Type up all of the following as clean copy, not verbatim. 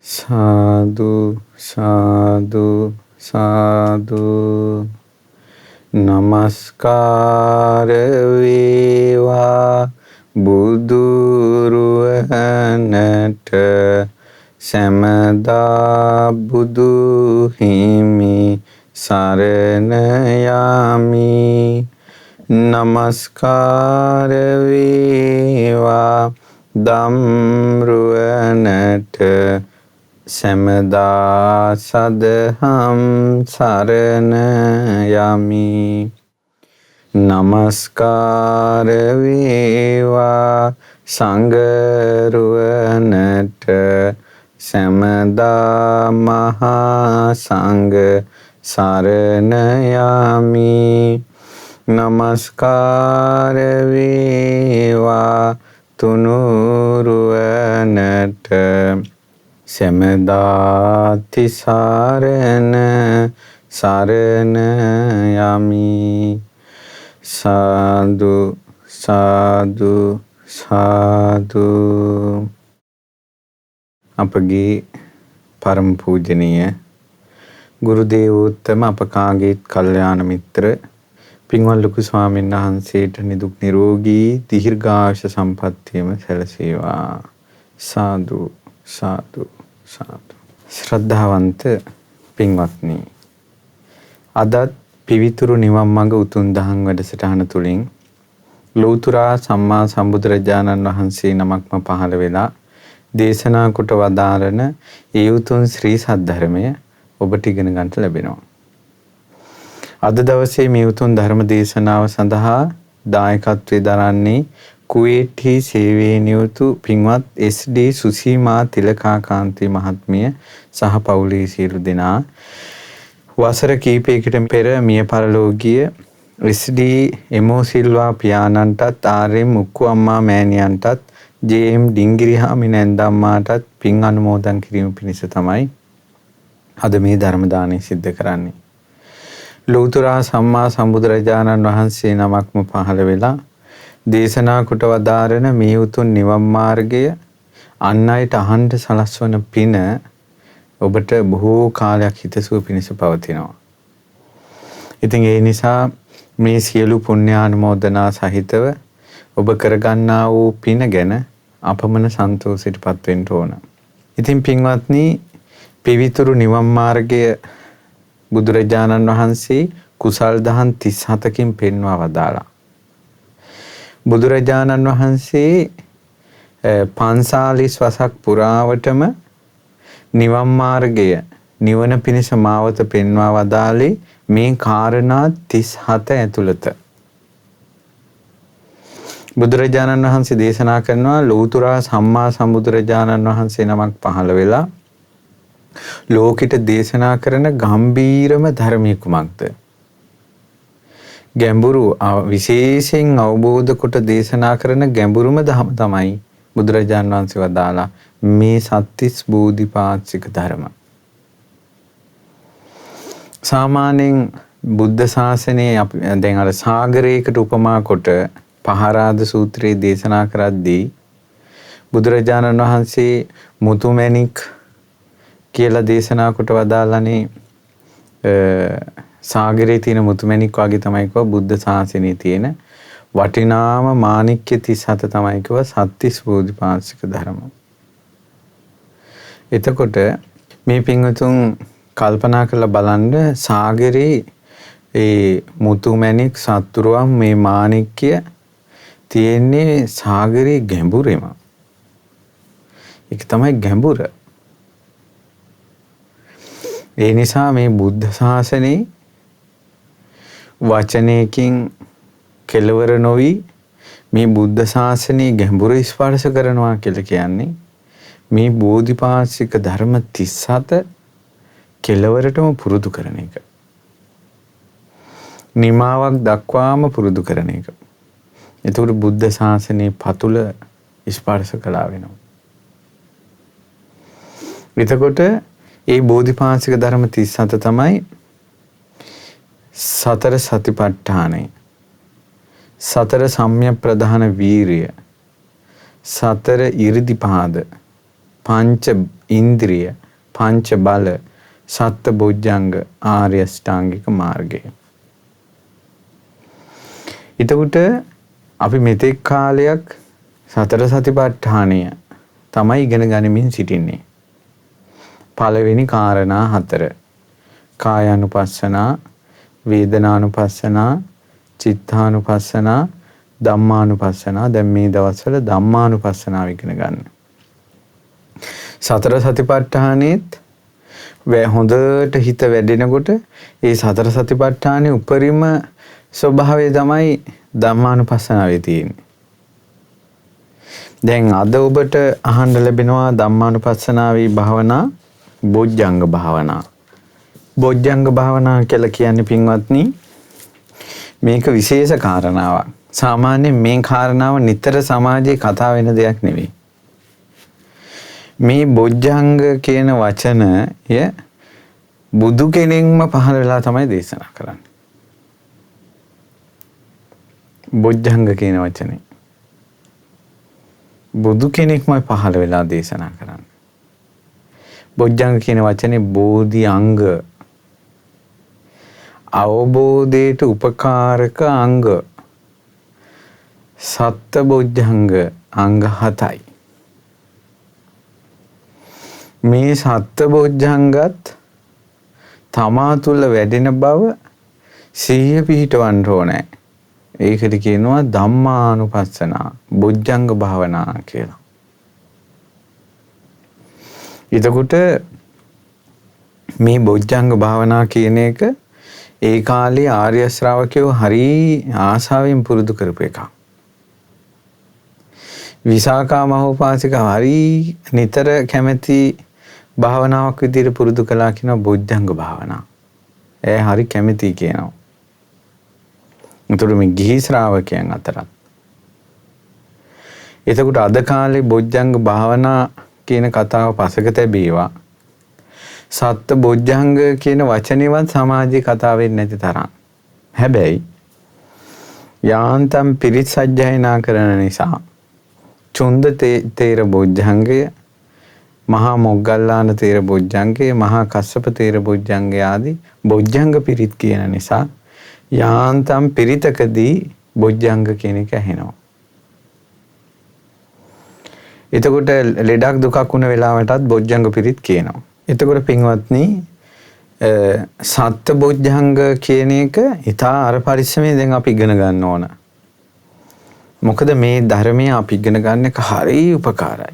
සාදු සාදු සාදු නමස්කාර වේවා බුදුරුවනට සැමදා බුදු හිමි සරණ යමි. නමස්කාර වේවා ධම්රුවනට සැමදා සදහම් සරණ යමි. නමස්කාර වේවා සංඝරුවනට සැමදා මහා සංඝ සරණ යමි. නමස්කාර වේවා තුනුරුවනට සැමදා තිසරණ සරණ යමි. සාදු සාදු සාදු. අපගේ පරම පූජනීය ගුරු දේවෝත්තම අප කාගේත් කල්යාණ මිත්‍ර පින්වත් ලොකු ස්වාමීන් වහන්සේට නිදුක් නිරෝගී දීර්ඝායුෂ සම්පන්නියම සැලසේවා. සාදු සාදු සාදු. ශ්‍රද්ධාවන්ත පින්වත්නි, අදත් පිවිතුරු නිවන් මඟ උතුම් දහම් වැඩසටහන තුළින් ලෞතර සම්මා සම්බුදුරජාණන් වහන්සේ නමක්ම පහළ වෙලා දේශනා කොට වදාරන ඒ උතුම් ශ්‍රී සද්ධර්මය ඔබට ඉගෙන ගන්නට ලැබෙනවා. අද දවසේ මේ උතුම් ධර්ම දේශනාව සඳහා දායකත්වයේ දරන්නේ කුවේට්හි සේවයේ නියුතු පින්වත් එස්.ඩී. සුසීමා තිලකාකාන්ති මහත්මිය සහ පවුලේ සියලු දෙනා. වසර කිහිපයකට පෙර මිය පරලෝකීය එස්.ඩී. එමෝ සිල්වා පියාණන්ටත් ආර්.එම්. මුක්කු අම්මා මෑණියන්ටත් ජේ.එම්. ඩිංගිරි හාමි නැන්දම්මාටත් පින් අනුමෝදන් කිරීම පිණිස තමයි අද මේ ධර්ම දානය සිද්ධ කරන්නේ. ලෞතර සම්මා සම්බුදුරජාණන් වහන්සේ නමක්ම පහළ වෙලා දේශනා කොට වදාරන මේ උතුම් නිවන් මාර්ගය අන් අයට අහන්න සලස්වන පින ඔබට බොහෝ කාලයක් හිතසුව පිණිස පවතිනවා. ඉතින් ඒ නිසා මේ සියලු පුණ්‍යානුමෝදනා සහිතව ඔබ කරගන්නා වූ පින ගැන අපමණ සන්තෝෂයටපත් වෙන්න ඕන. ඉතින් පින්වත්නි, පිවිතුරු නිවන් මාර්ගය බුදුරජාණන් වහන්සේ කුසල් දහම් 37කින් පෙන්වා වදාලා. බුදුරජාණන් වහන්සේ 45 වසක් පුරාවටම නිවන් මාර්ගය නිවන පිණිස මාවත පෙන්වා වදාළේ මේ කාරණා 37 ඇතුළත. බුදුරජාණන් වහන්සේ දේශනා කරනවා ලෞතර සම්මා සම්බුදුරජාණන් වහන්සේ නමක් පහළ වෙලා ලෝකෙට දේශනා කරන ගම්බීරම ධර්මයේ කුමක්ද? ගැඹුරු විශේෂයෙන් අවබෝධ කොට දේශනා කරන ගැඹුරුම ධර්ම තමයි බුදුරජාණන් වහන්සේ වදාලා මේ සත්‍තිස් බෝධිපාක්ෂික ධර්ම. සාමාන්‍යයෙන් බුද්ධ ශාසනයේ අපි දැන් අර සාගරයකට උපමා කොට පහරාද සූත්‍රයේ දේශනා කරද්දී බුදුරජාණන් වහන්සේ මුතුමැණික් කියලා දේශනා කොට වදාළනේ සාගරයේ තියෙන මුතුමැණික් වගේ තමයි කිව්වා බුද්ධ ශාසනයේ තියෙන වටිනාම මාණික්‍ය 37 තමයි කිව්වා සත්‍තිස් බෝධිපාක්ෂික ධර්ම. එතකොට මේ පින්වතුන් කල්පනා කරලා බලන්න සාගරේ ඒ මුතුමැණික් සත්තුරුවම් මේ මාණික්‍ය තියෙන්නේ සාගරේ ගැඹුරෙම. ඒක තමයි ගැඹුර. ඒ නිසා මේ බුද්ධ ශාසනයේ වචනයකින් කෙලවර නොවි මේ බුද්ධ ශාසනයේ ගැඹුර ස්පර්ශ කරනවා කියලා කියන්නේ මේ බෝධිපාක්ෂික ධර්ම 37 කෙලවරටම පුරුදු කරන එක. නිමාවක් දක්වාම පුරුදු කරන එක. එතකොට බුද්ධ ශාසනයේ පතුල ස්පර්ශ කළා වෙනවා. එතකොට ඒ බෝධිපාක්ෂික ධර්ම 37 තමයි සතර සතිපට්ඨානය, සතර සම්‍යක් ප්‍රධාන වීරිය, සතර ඉරිදිපාද, පංච ඉන්ද්‍රිය, පංච බල, සත්ත බොජ්ජංග ආර්ය අෂ්ටාංගික මාර්ගය. එතකොට අපි මෙතෙක් කාලයක් සතර සතිපට්ඨානය තමයි ඉගෙන ගනිමින් සිටින්නේ. පළවෙනි කාරණා 4. කායානුපස්සනා, වේදනානුපස්සනා, චිත්තානුපස්සනා, ධම්මානුපස්සනා. දැන් මේ දවස්වල ධම්මානුපස්සනාව ඉගෙන ගන්න. සතර සතිපට්ඨානෙත් හොඳට හිත වැඩෙනකොට ඒ සතර සතිපට්ඨානෙ උපරිම ස්වභාවය තමයි ධම්මානුපස්සනාවේ තියෙන්නේ. දැන් අද ඔබට අහන්න ලැබෙනවා ධම්මානුපස්සනාවේ භාවනා බොජ්ජංග භාවනා. බොජ්ජංග භාවනා කියලා කියන්නේ පින්වත්නි මේක විශේෂ කාරණාවක්. සාමාන්‍යයෙන් මේ කාරණාව නිතර සමාජයේ කතා වෙන දෙයක් නෙවෙයි. මේ බොජ්ජංග කියන වචනය බුදු කෙනෙක්ම පහළ වෙලා තමයි දේශනා කරන්නේ. බොජ්ජංග කියන වචනේ බුදු කෙනෙක්ම පහළ වෙලා දේශනා කරන්නේ. බොජ්ජංග කියන වචනේ බෝධි අංග, අවබෝධයට උපකාරක අංග, සත්ත බොජ්ජංග අංග 7යි. මේ සත්ත බොජ්ජංගත් තමා තුළ වැඩෙන බව සිහිය පිහිටවන්න ඕනේ. ඒකට කියනවා ධම්මානුපස්සනා, බොජ්ජංග භාවනා කියලා. එතකොට මේ බොජ්ජංග භාවනා කියන එක ඒ කාලේ ආර්ය ශ්‍රාවකයෝ හරි ආසාවෙන් පුරුදු කරපු එකක්. විසාකා මහෝපාසිකා හරි නිතර කැමැති භාවනාවක් විදිහට පුරුදු කළා කියන බොජ්ජංග භාවනා. ඒ හරි කැමැති කියනවා. උතුරු මේ ගිහි ශ්‍රාවකයන් අතරත්. එතකොට අද කාලේ බොජ්ජංග භාවනා කියන කතාව පසක තැබේවා. සත්ත බොජ්ජංග කියන වචනේවත් සමාජයේ කතා වෙන්නේ නැති තරම්. හැබැයි යාන්තම් පිරිත් සජ්ජායනා කරන නිසා චුන්ද තේර බොජ්ජංගය, මහා මොග්ගල්ලාන තේර බොජ්ජංගය, මහා කස්සප තේර බොජ්ජංගය ආදී බොජ්ජංග පිරිත් කියන නිසා යාන්තම් පිරිතකදී බොජ්ජංග කියන එක ඇහෙනවා. එතකොට ලෙඩක් දුකක් වුණ වෙලාවටත් බොජ්ජංග පිරිත් කියනවා. එතකොට පින්වත්නි සත්ත බොජ්ජංග කියන එක ඉතා අර පරිස්සමෙන් දැන් අපි ඉගෙන ගන්න ඕන. මොකද මේ ධර්මයේ අපි ඉගෙන ගන්න එක හරි උපකාරයි.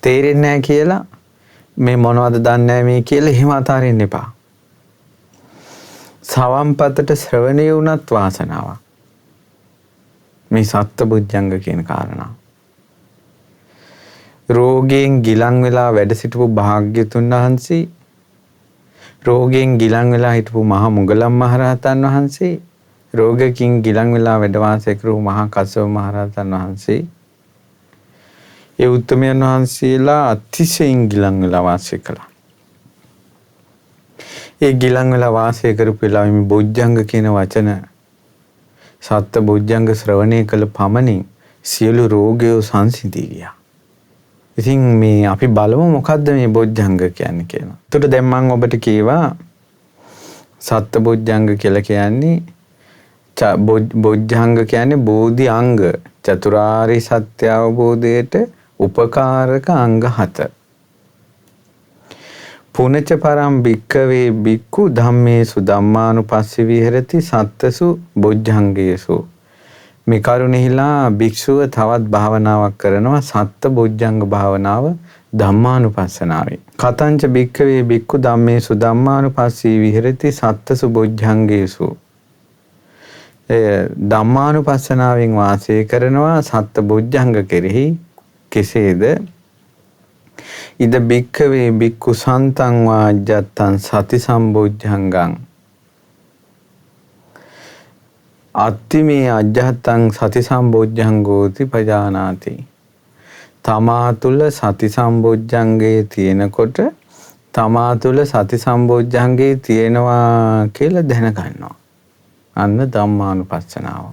තේරෙන්නේ නැහැ කියලා මේ මොනවද දන්නේ නැහැ මේ කියලා එහෙම අතාරින්න එපා. සවම්පතට ශ්‍රවණය වුණත් වාසනාවක්. මේ සත්ත බොජ්ජංග කියන කාරණා. රෝගයෙන් ගිලන් වෙලා වැඩ සිටපු භාග්‍යතුන් වහන්සේ, රෝගයෙන් ගිලන් වෙලා හිටපු මහා මුගලන් මහරහතන් වහන්සේ, රෝගකින් ගිලන් වෙලා වැඩ වාසය කරපු මහා කස්සප මහරහතන් වහන්සේ, ඒ උත්තමයන් වහන්සේලා අතිශයින් ගිලන් වෙලා වාසය කළා. ඒ ගිලන් වෙලා වාසය කරපු වෙලාවෙ මේ බොජ්ජංග කියන වචන සත්ත බොජ්ජංග ශ්‍රවණය කළ පමණින් සියලු රෝගයෝ සංසිඳී ගියා. ඉතින් මේ අපි බලමු මොකද්ද මේ බොජ්ජංග කියන්නේ කියලා. එතකොට දැන් මම ඔබට කියවා සත්ත බොජ්ජංග කියලා කියන්නේ බොජ්ජංග කියන්නේ බෝධි අංග, චතුරාර්ය සත්‍ය අවබෝධයට උපකාරක අංග 7. පුනච පරම් භික්ඛවේ භික්ඛු ධම්මේසු ධම්මානුපස්සී විහෙරති සත්තසු බොජ්ජංගේසු. මේ කරුණෙහිලා භික්ෂුව තවත් භාවනාවක් කරනවා සත්ත බොජ්ජංග භාවනාව ධම්මානුපස්සනාවේ. කතංච භික්ඛවේ භික්ඛු ධම්මේසු ධම්මානුපස්සී විහෙරති සත්තසු බොජ්ජංගේසු. ධම්මානුපස්සනාවෙන් වාසය කරනවා සත්ත බොජ්ජංග කෙරෙහි. කෙසේද? ඉද භික්ඛවේ භික්ඛු සන්තං වාජ්ජත්තං සති සම්බොජ්ජංගං අත්තිමේ අජ්ජත්තං සති සම්බොජ්ජංගෝති පජානාති. තමා තුළ සති සම්බොජ්ජංගේ තියෙනකොට තමා තුළ සති සම්බොජ්ජංගේ තියෙනවා කියලා දැනගන්නවා. අන්න ධම්මානුපස්සනාව.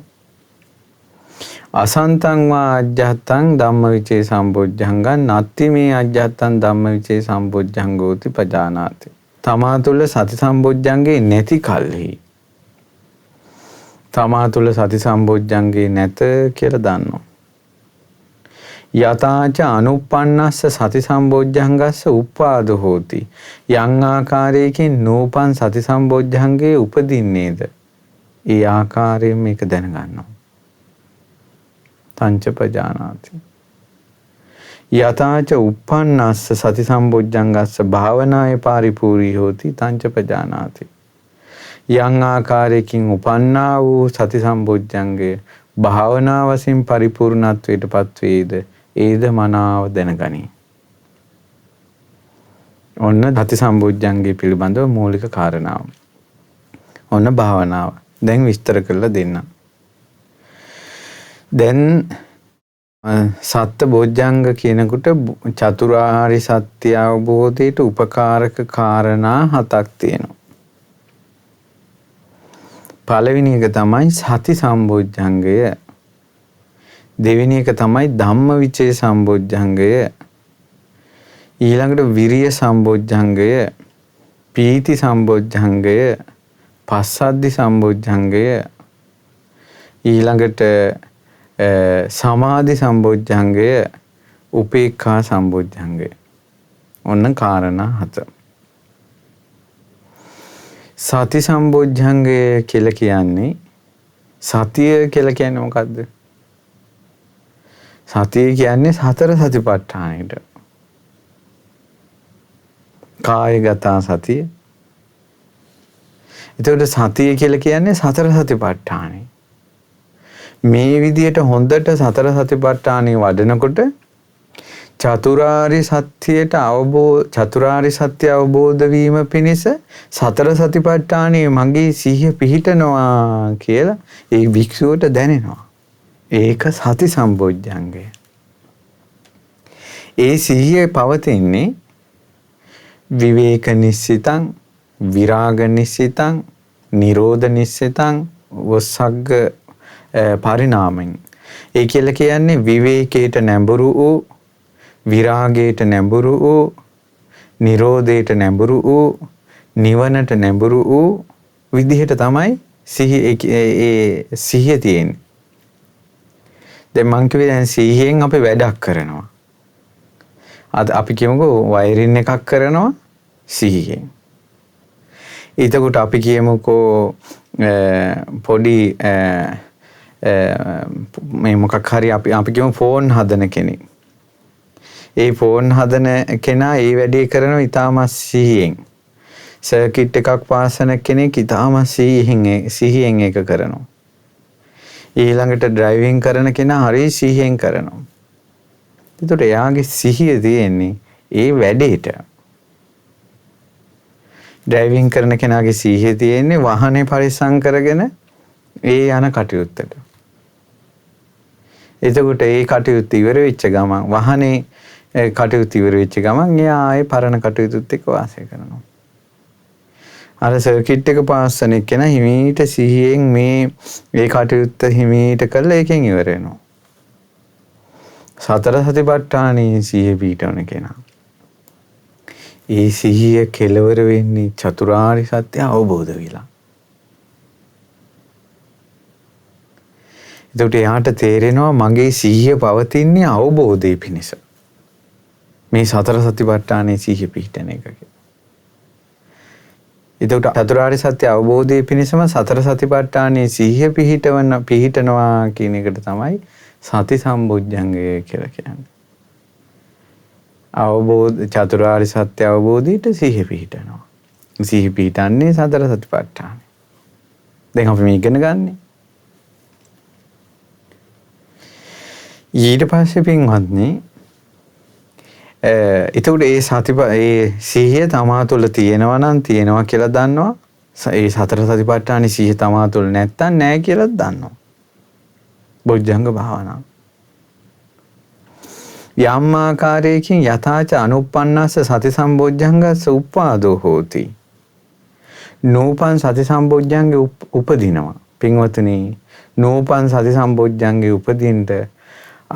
අසන්තං වා අජ්ජත්තං ධම්මවිචේ සම්බොජ්ජංගං නත්ති මේ අජ්ජත්තං ධම්මවිචේ සම්බොජ්ජංගෝති පජානාති. තමා තුළ සති සම්බොජ්ජංගේ නැති කල්හි තමා තුළ සති සම්බොජ්ජංගේ නැත කියලා දන්නවා. යතාච අනුප්පන්නස්ස සති සම්බොජ්ජංගස්ස උප්පාදෝ හෝති. යම් ආකාරයකින් නූපන් සති සම්බොජ්ජංගේ උපදින්නේද ඒ ආකාරයෙන් මේක දැනගන්නවා. තංච පජානාති. යතාච උප්පන්නස්ස සති සම්බොජ්ජංගස්ස භාවනාය පරිපූර්ණී හෝති තංච පජානාති. යම් ආකාරයකින් උපන්නා වූ සති සම්බොජ්ජංගය භාවනා වශයෙන් පරිපූර්ණත්වයට පත් වේද ඒද මනාව දැනගනි. ඔන්න සති සම්බොජ්ජංගය පිළිබඳව මූලික කාරණාව. ඔන්න භාවනාව. දැන් විස්තර කරලා දෙන්න. දැන් සත්ත බොජ්ජංග කියනකොට චතුරාර්ය සත්‍ය අවබෝධයට උපකාරක කාරණා 7ක් තියෙනවා. පළවෙනි එක තමයි සති සම්බොජ්ජංගය. දෙවෙනි එක තමයි ධම්මවිචේ සම්බොජ්ජංගය. ඊළඟට විරිය සම්බොජ්ජංගය, පීති සම්බොජ්ජංගය, පස්සද්ධි සම්බොජ්ජංගය, ඊළඟට සමාධි සම්බොජ්ජංගය, උපේක්ඛා සම්බොජ්ජංගය. ඔන්න කාරණා 7. සති සම්බොජ්ජංගය කියලා කියන්නේ සතිය කියලා කියන්නේ මොකද්ද? සතිය කියන්නේ සතර සතිපට්ඨානෙට. කායගත සතිය. එතකොට සතිය කියලා කියන්නේ සතර සතිපට්ඨානෙ. මේ විදියට හොඳට සතර සතිපට්ඨානෙ වඩනකොට චතුරාර්ය සත්‍ය අවබෝධ වීම පිණිස සතර සතිපට්ඨානෙ මගේ සිහිය පිහිටනවා කියලා ඒ භික්ෂුවට දැනෙනවා. ඒක සති සම්බොජ්ජංගය. ඒ සිහිය පවතින්නේ විවේක නිස්සිතං, විරාග නිස්සිතං, නිරෝධ නිස්සිතං, වස්සග්ග පරිණාමෙන්. ඒ කියලා කියන්නේ විවේකයට නැඹුරු වූ, විරාගයට නැඹුරු වූ, නිරෝධයට නැඹුරු වූ, නිවනට නැඹුරු වූ විදිහට තමයි සිහිය තියෙන්නේ. දැන් මං කිව්වේ දැන් සිහියෙන් අපි වැඩක් කරනවා. අද අපි කියමුකෝ වයරින් එකක් කරනවා සිහියෙන්. එතකොට අපි කියමුකෝ පොඩි මේ මොකක් හරි අපි කියමු ෆෝන් හදන කෙනෙක්. ඒ ෆෝන් හදන කෙනා ඒ වැඩේ කරනවා ඊටාම සිහියෙන්. සර්කිට් එකක් පාසන කෙනෙක් ඊටාම සිහියෙන් ඒක කරනවා. ඊළඟට ඩ්‍රයිවිං කරන කෙනා හරි සිහියෙන් කරනවා. ඒතකොට එයාගේ සිහිය තියෙන්නේ ඒ වැඩේට. ඩ්‍රයිවිං කරන කෙනාගේ සිහිය තියෙන්නේ වාහනේ පරිස්සම් කරගෙන ඒ යන කටයුත්තට. එතකොට ඒ කටයුත්ත ඉවර වෙච්ච ගමන් වාහනේ කටයුත්ත ඉවර වෙච්ච ගමන් එයා ආයේ පරණ කටයුතුත් එක්ක වාසය කරනවා. අර සර්කිට් එක පාස් කරන කෙනා හිමීට සිහියෙන් මේ කටයුත්ත හිමීට කරලා ඒකෙන් ඉවර වෙනවා. සතර සතිපට්ඨානයේ සිහිය පිටවන කෙනා. ඒ සිහිය කෙලවර වෙන්නේ චතුරාර්ය සත්‍ය අවබෝධ වෙලා. එතකොට එයාට තේරෙනවා මගේ සිහිය පවතින්නේ අවබෝධය පිණිස. මේ සතර සතිපට්ඨානයේ සිහිය පිහිටන එක. එතකොට චතුරාර්ය සත්‍ය අවබෝධය පිණිසම සතර සතිපට්ඨානයේ සිහිය පිහිටනවා කියන එකට තමයි සති සම්බොජ්ජංගය කියලා කියන්නේ. චතුරාර්ය සත්‍ය අවබෝධයට සිහිය පිහිටනවා. සිහිය පිහිටන්නේ සතර සතිපට්ඨාන. දැන් අපි මේ ඉගෙන ගන්නේ. ඊට පස්සේ පින්වත්නි එතකොට ඒ සිහිය තමා තුළ තියෙනවා නම් තියෙනවා කියලා දන්නවා. ඒ සතර සතිපට්ඨානයේ සිහිය තමා තුළ නැත්තම් නැහැ කියලා දන්නවා. බොජ්ජංග භාවනාව. යම් ආකාරයකින් යථාච අනුප්පන්නස්ස සති සම්බොජ්ජංගස්ස උප්පාදෝ හෝති. නූපන් සති සම්බොජ්ජංගේ උපදිනවා. පින්වතුනි නූපන් සති සම්බොජ්ජංගේ උපදින්න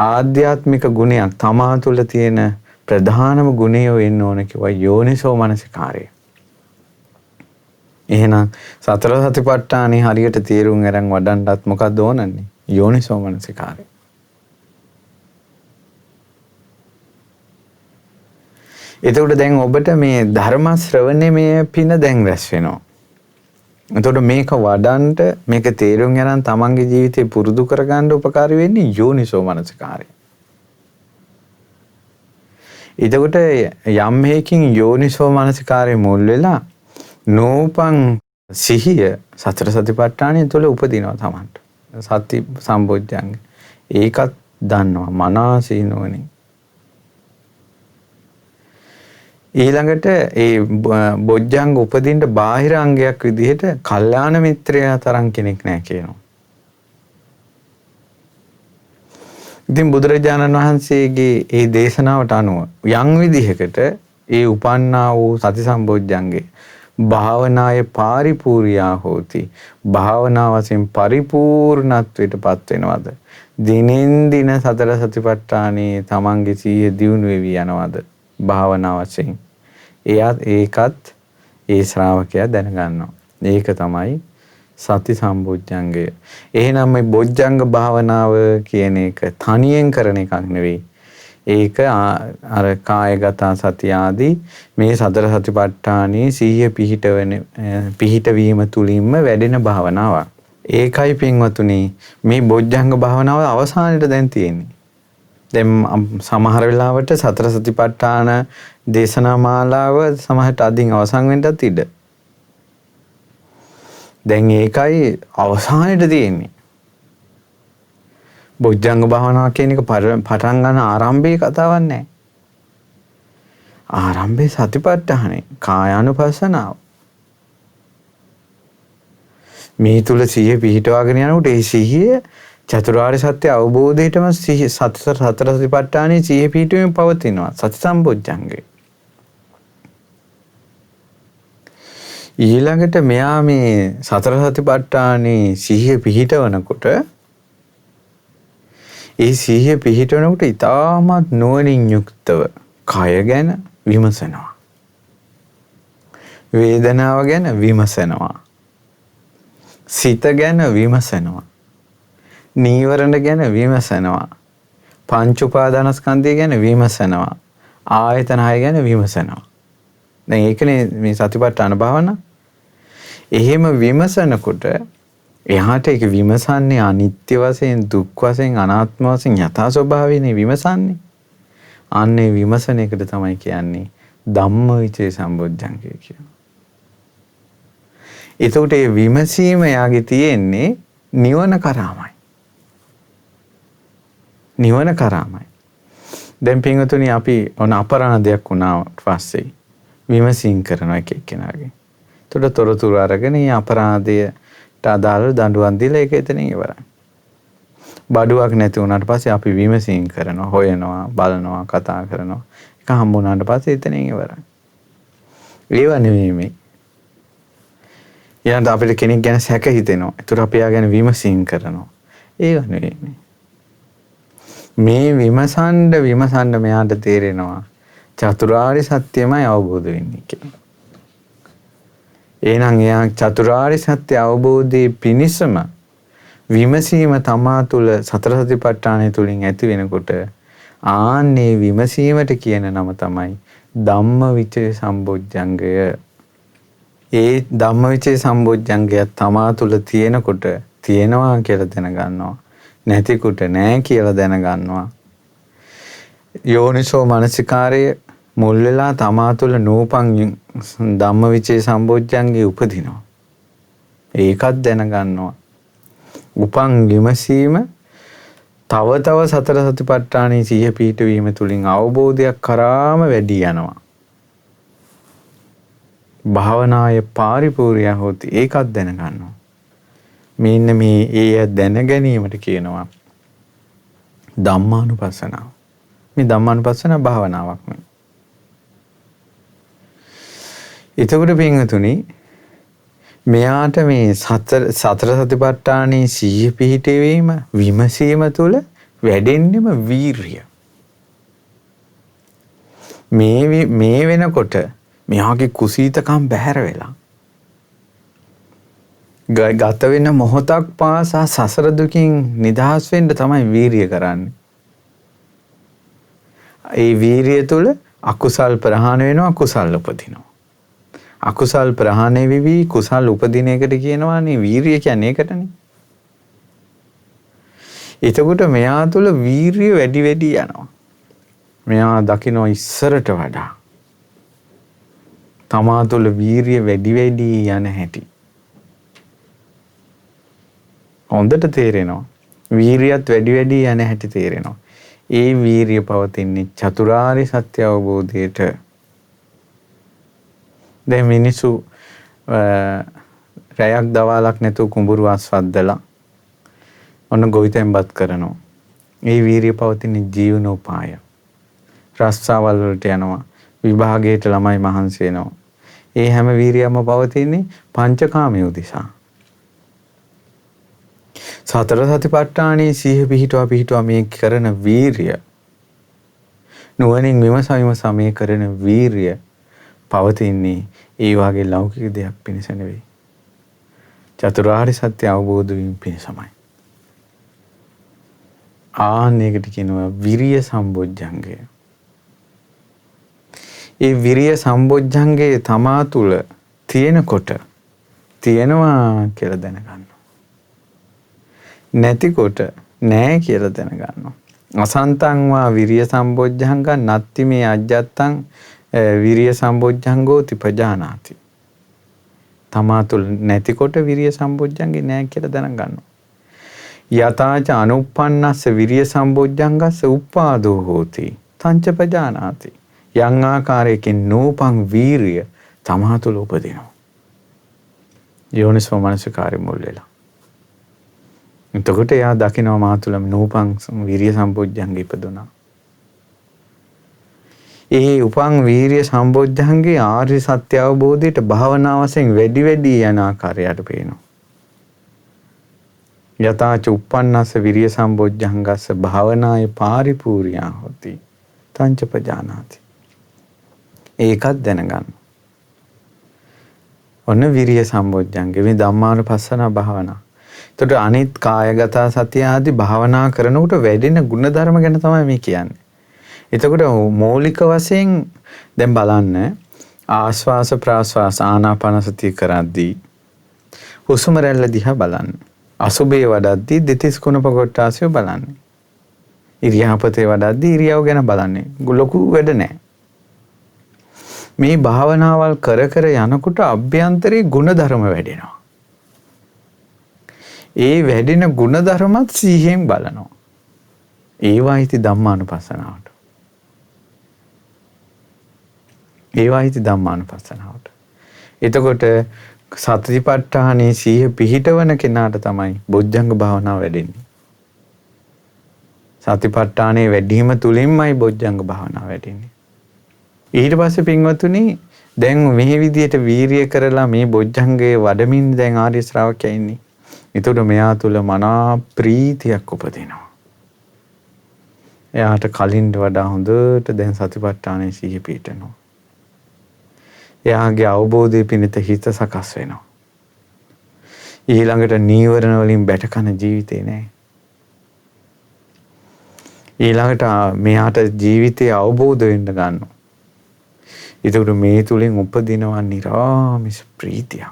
ආධ්‍යාත්මික ගුණයක් තමා තුළ තියෙන ප්‍රධානම ගුණය වෙන්න ඕන කිව්වා යෝනිසෝ මනසිකාරය. එහෙනම් සතර සතිපට්ඨානෙ හරියට තේරුම් අරන් වඩන්නත් මොකක්ද ඕනන්නේ? යෝනිසෝ මනසිකාරය. එතකොට දැන් ඔබට මේ ධර්ම ශ්‍රවණයේ පින දැන් රැස් වෙනවා. එතකොට මේක වඩන්ට මේක තේරුම් අරන් තමන්ගේ ජීවිතේ පුරුදු කරගන්න උපකාරී වෙන්නේ යෝනිසෝ මනසිකාරය. එතකොට යම් හේකින් යෝනිසෝ මනසිකාරය මුල් වෙලා නෝපං සිහිය සතර සතිපට්ඨානය තුළ උපදිනවා තමන්ට. සති සම්බොජ්ජංග. ඒකත් දන්නවා මනසිනුවණින්. ඊළඟට ඒ බොජ්ජංග උපදින්න බාහිර අංගයක් විදිහට කල්යාණ මිත්‍රයා තරම් කෙනෙක් නැහැ කියනවා. ඉතින් බුදුරජාණන් වහන්සේගේ ඒ දේශනාවට අනුව යම් විදිහකට ඒ උපන්නා වූ සති සම්බොජ්ජංගේ භාවනායේ පාරිපූර්ණා හෝති. භාවනා වශයෙන් පරිපූර්ණත්වයට පත් වෙනවද? දිනෙන් දින සතර සතිපට්ඨානයේ තමන්ගේ සිහිය දියුණු වෙවි යනවද? භාවනා වශයෙන්. ඒකත් ඒ ශ්‍රාවකයා දැනගන්නවා. ඒක තමයි සති සම්බොජ්ජංගය. එහෙනම් මේ බොජ්ජංග භාවනාව කියන එක තනියෙන් කරන එකක් නෙවෙයි. ඒක අර කායගත සතිය ආදී මේ සතර සතිපට්ඨානයේ සිහිය පිහිටවීම තුලින්ම වැඩෙන භාවනාවක්. ඒකයි පින්වතුනි මේ බොජ්ජංග භාවනාව අවසානයේ දැන් තියෙන්නේ. දැන් සමහර වෙලාවට සතර සතිපට්ඨාන දේශනා මාලාව සමහරට අදින් අවසන් වෙන්නත් ඉඩ. දැන් ඒකයි අවසානයේ තියෙන්නේ. බොජ්ජංග භාවනාව කියන එක පටන් ගන්න ආරම්භයේ කතාවක් නැහැ. ආරම්භයේ සතිපට්ඨානේ කායානුපස්සනාව. මේ තුල සිහිය පිහිටවාගෙන යනකොට ඒ සිහිය චතුරාර්ය සත්‍ය අවබෝධයටම සිහිය සතර සතිපට්ඨානේ සිහිය පිහිටුවෙන් පවතිනවා. සති සම්බොජ්ජංගේ. ඊළඟට මෙයා මේ සතර සතිපට්ඨානේ සිහිය පිහිටවනකොට ඒ සිහිය පිහිටවනකොට ඊටමත් නුවණින් යුක්තව කය ගැන විමසනවා. වේදනාව ගැන විමසනවා. සිත ගැන විමසනවා. නීවරණ ගැන විමසනවා. පංච උපාදානස්කන්ධය ගැන විමසනවා. ආයතන 6 ගැන විමසනවා. දැන් ඒකනේ මේ සතිපට්ඨාන භාවනාව. එහෙම විමසනකොට එහාට ඒක විමසන්නේ අනිත්‍ය වශයෙන්, දුක් වශයෙන්, අනාත්ම වශයෙන් යථා ස්වභාවයනේ විමසන්නේ. අන්නේ විමසන එකට තමයි කියන්නේ ධම්මවිචේ සම්බොජ්ජංගය කියලා. එතකොට මේ විමසීම යාගේ තියෙන්නේ නිවන කරාමයි. නිවන කරාමයි. දැන් පින්වතුනි අපි ඔන අපරාධයක් වුණාට පස්සේ විමසීම් කරන එක එක්කෙනාගේ. එතකොට තොරතුරු අරගෙන මේ අපරාධයට අදාළ දඬුවම් දීලා ඒක එතනින් ඉවරයි. බඩුවක් නැති වුණාට පස්සේ අපි විමසීම් කරනවා, හොයනවා, බලනවා, කතා කරනවා. ඒක හම්බ වුණාට පස්සේ එතනින් ඉවරයි. ඒව නෙමෙයි මේ. ඊළඟට අපිට කෙනෙක් ගැන සැක හිතෙනවා. ඒතර අපි යා ගැන විමසීම් කරනවා. ඒව නෙමෙයි මේ. මේ විමසන්න මෙයාට තේරෙනවා චතුරාර්ය සත්‍යමයි අවබෝධ වෙන්නේ කියලා. එහෙනම් එයා චතුරාර්ය සත්‍ය අවබෝධයේ පිණිසම විමසීම තමා තුළ සතර සතිපට්ඨානය තුලින් ඇති වෙනකොට ආන්නේ විමසීමට කියන නම තමයි ධම්මවිචේ සම්බොජ්ජංගය. ඒ ධම්මවිචේ සම්බොජ්ජංගය තමා තුළ තියෙනකොට තියෙනවා කියලා දැනගන්නවා. නැතිකොට නැහැ කියලා දැනගන්නවා. යෝනිසෝ මනසිකාරය මුල් වෙලා තමා තුළ නූපං ධම්මවිචේ සම්බොජ්ජංගේ උපදිනවා. ඒකත් දැනගන්නවා. උපං විමසීම තව සතර සතිපට්ඨානයේ සිහිය පිහිටවීම තුලින් අවබෝධයක් කරාම වැඩි යනවා. භාවනායේ පාරිපූර්ණය හොති ඒකත් දැනගන්නවා. මෙන්න මේ ඒ දැන ගැනීමට කියනවා ධම්මානුපස්සනාව. මේ ධම්මානුපස්සන භාවනාවක් නේ. එතකොට පින්වතුනි මෙයාට මේ සතර සතිපට්ඨානයේ සිහිය පිහිටවීම විමසීම තුළ වැඩෙන්නම වීරිය. මේ වෙනකොට මෙයාගේ කුසීතකම් බැහැර වෙලා ගත වෙන මොහොතක් පාසා සසර දුකින් නිදහස් වෙන්න තමයි වීරිය කරන්නේ. ඒ වීරිය තුළ අකුසල් ප්‍රහාණය වෙනවා, කුසල් උපදිනවා. අකුසල් ප්‍රහාණය වෙවි කුසල් උපදින එකට කියනවානේ වීරිය කියන්නේ ඒකටනේ. එතකොට මෙයා තුළ වීරිය වැඩි වැඩි යනවා. මෙයා දකිනවා ඉස්සරට වඩා තමා තුළ වීරිය වැඩි වැඩි යන හැටි. හොඳට තේරෙනවා. වීරියත් වැඩි වැඩි යන හැටි තේරෙනවා. ඒ වීරිය පවතින්නේ චතුරාර්ය සත්‍ය අවබෝධයට. දැන් මිනිසු රැයක් දවාලක් නැතුව කුඹුරු අස්වද්දලා ඔන්න ගොවිතැන්පත් කරනවා. ඒ වීරිය පවතින ජීවනෝපාය. රස්සාවල් වලට යනවා. විභාගයට ළමයි මහන්සි වෙනවා. ඒ හැම වීරියක්ම පවතින්නේ පංචකාමයේ උදෙසා. සතර සතිපට්ඨානයේ සිහිය පිහිටුවා මේ කරන වීරිය නුවණින් විමසා මේ කරන වීරිය පවතින්නේ ඒ වාගේ ලෞකික දෙයක් පිණිස නෙවෙයි. චතුරාර්ය සත්‍ය අවබෝධ වීම පිණිසමයි. ආන්නයකට කියනවා විරිය සම්බොජ්ජංගය. ඒ විරිය සම්බොජ්ජංගයේ තමා තුළ තියෙනකොට තියෙනවා කියලා දැනගන්න. නැතිකොට නෑ කියලා දැනගන්නවා. අසන්තං වා විරිය සම්බොජ්ජංගං නත්ති මේ අජ්ජත්තං විරිය සම්බොජ්ජංගෝ තිපජානාති. තමා තුළ නැතිකොට විරිය සම්බොජ්ජංගේ නෑ කියලා දැනගන්නවා. යතාච අනුප්පන්නස්ස විරිය සම්බොජ්ජංගස්ස උප්පාදෝ හෝති තංච පජානාති. යම් ආකාරයකින් නූපං වීරිය තමා තුළ උපදිනවා. යෝනිසෝ මනසිකාරය මුල් වෙලා. එතකොට එයා දකිනවා මා තුළ නූපං වීරිය සම්බොජ්ජංගේ ඉපදුනා. ඒ උපං වීරිය සම්බොජ්ජංගේ ආර්ය සත්‍ය අවබෝධයට භාවනා වශයෙන් වැඩි වැඩි යන ආකාරයට පේනවා. යතාච උප්පන්නස්ස විරිය සම්බොජ්ජංගස්ස භාවනාය පාරිපූර්ණා හොති තංච පජානාති. ඒකත් දැනගන්න. ඔන්න විරිය සම්බොජ්ජංගේ මේ ධම්මානුපස්සන භාවනා. එතකොට අනිත් කායගත සතිය ආදී භාවනා කරනකොට වැඩෙන ගුණධර්ම ගැන තමයි මේ කියන්නේ. එතකොට මৌলিক වශයෙන් දැන් බලන්න ආශ්වාස ප්‍රාශ්වාස ආනාපාන සතිය කරද්දී හුස්ම රැල්ල දිහා බලන්න. අසුබේ වඩද්දී දෙතිස් කුණප කොටාසිය බලන්න. ඉරියාපතේ වඩද්දී ඉරියව් ගැන බලන්නේ. ලොකු වැඩ නැහැ. මේ භාවනාවල් කර කර යනකොට අභ්‍යන්තරේ ගුණධර්ම වැඩෙනවා. ඒ වැඩෙන ගුණධර්මත් සිහියෙන් බලනවා. ඒවායිති ධම්මානුපස්සනාවට. ඒවායිති ධම්මානුපස්සනාවට. එතකොට සතිපට්ඨානයේ සිහිය පිහිටවන කෙනාට තමයි බොජ්ජංග භාවනාව වැඩෙන්නේ. සතිපට්ඨානයේ වැඩිම තුලින්මයි බොජ්ජංග භාවනාව වැඩෙන්නේ. ඊට පස්සේ පින්වතුනි දැන් මේ විදියට වීරිය කරලා මේ බොජ්ජංගයේ වඩමින් දැන් ආර්ය ශ්‍රාවකයා ඉන්නේ. එතකොට මෙයා තුළ මනා ප්‍රීතියක් උපදිනවා. එයාට කලින්ට වඩා හොඳට දැන් සතිපට්ඨානයේ සිහිය පිහිටනවා. එයාගේ අවබෝධය පිණිස හිත සකස් වෙනවා. ඊළඟට නීවරණ වලින් බැටකන ජීවිතේ නෑ. ඊළඟට මෙයාට ජීවිතය අවබෝධ වෙන්න ගන්නවා. එතකොට මේ තුලින් උපදිනවා නිරාමිෂ ප්‍රීතියක්.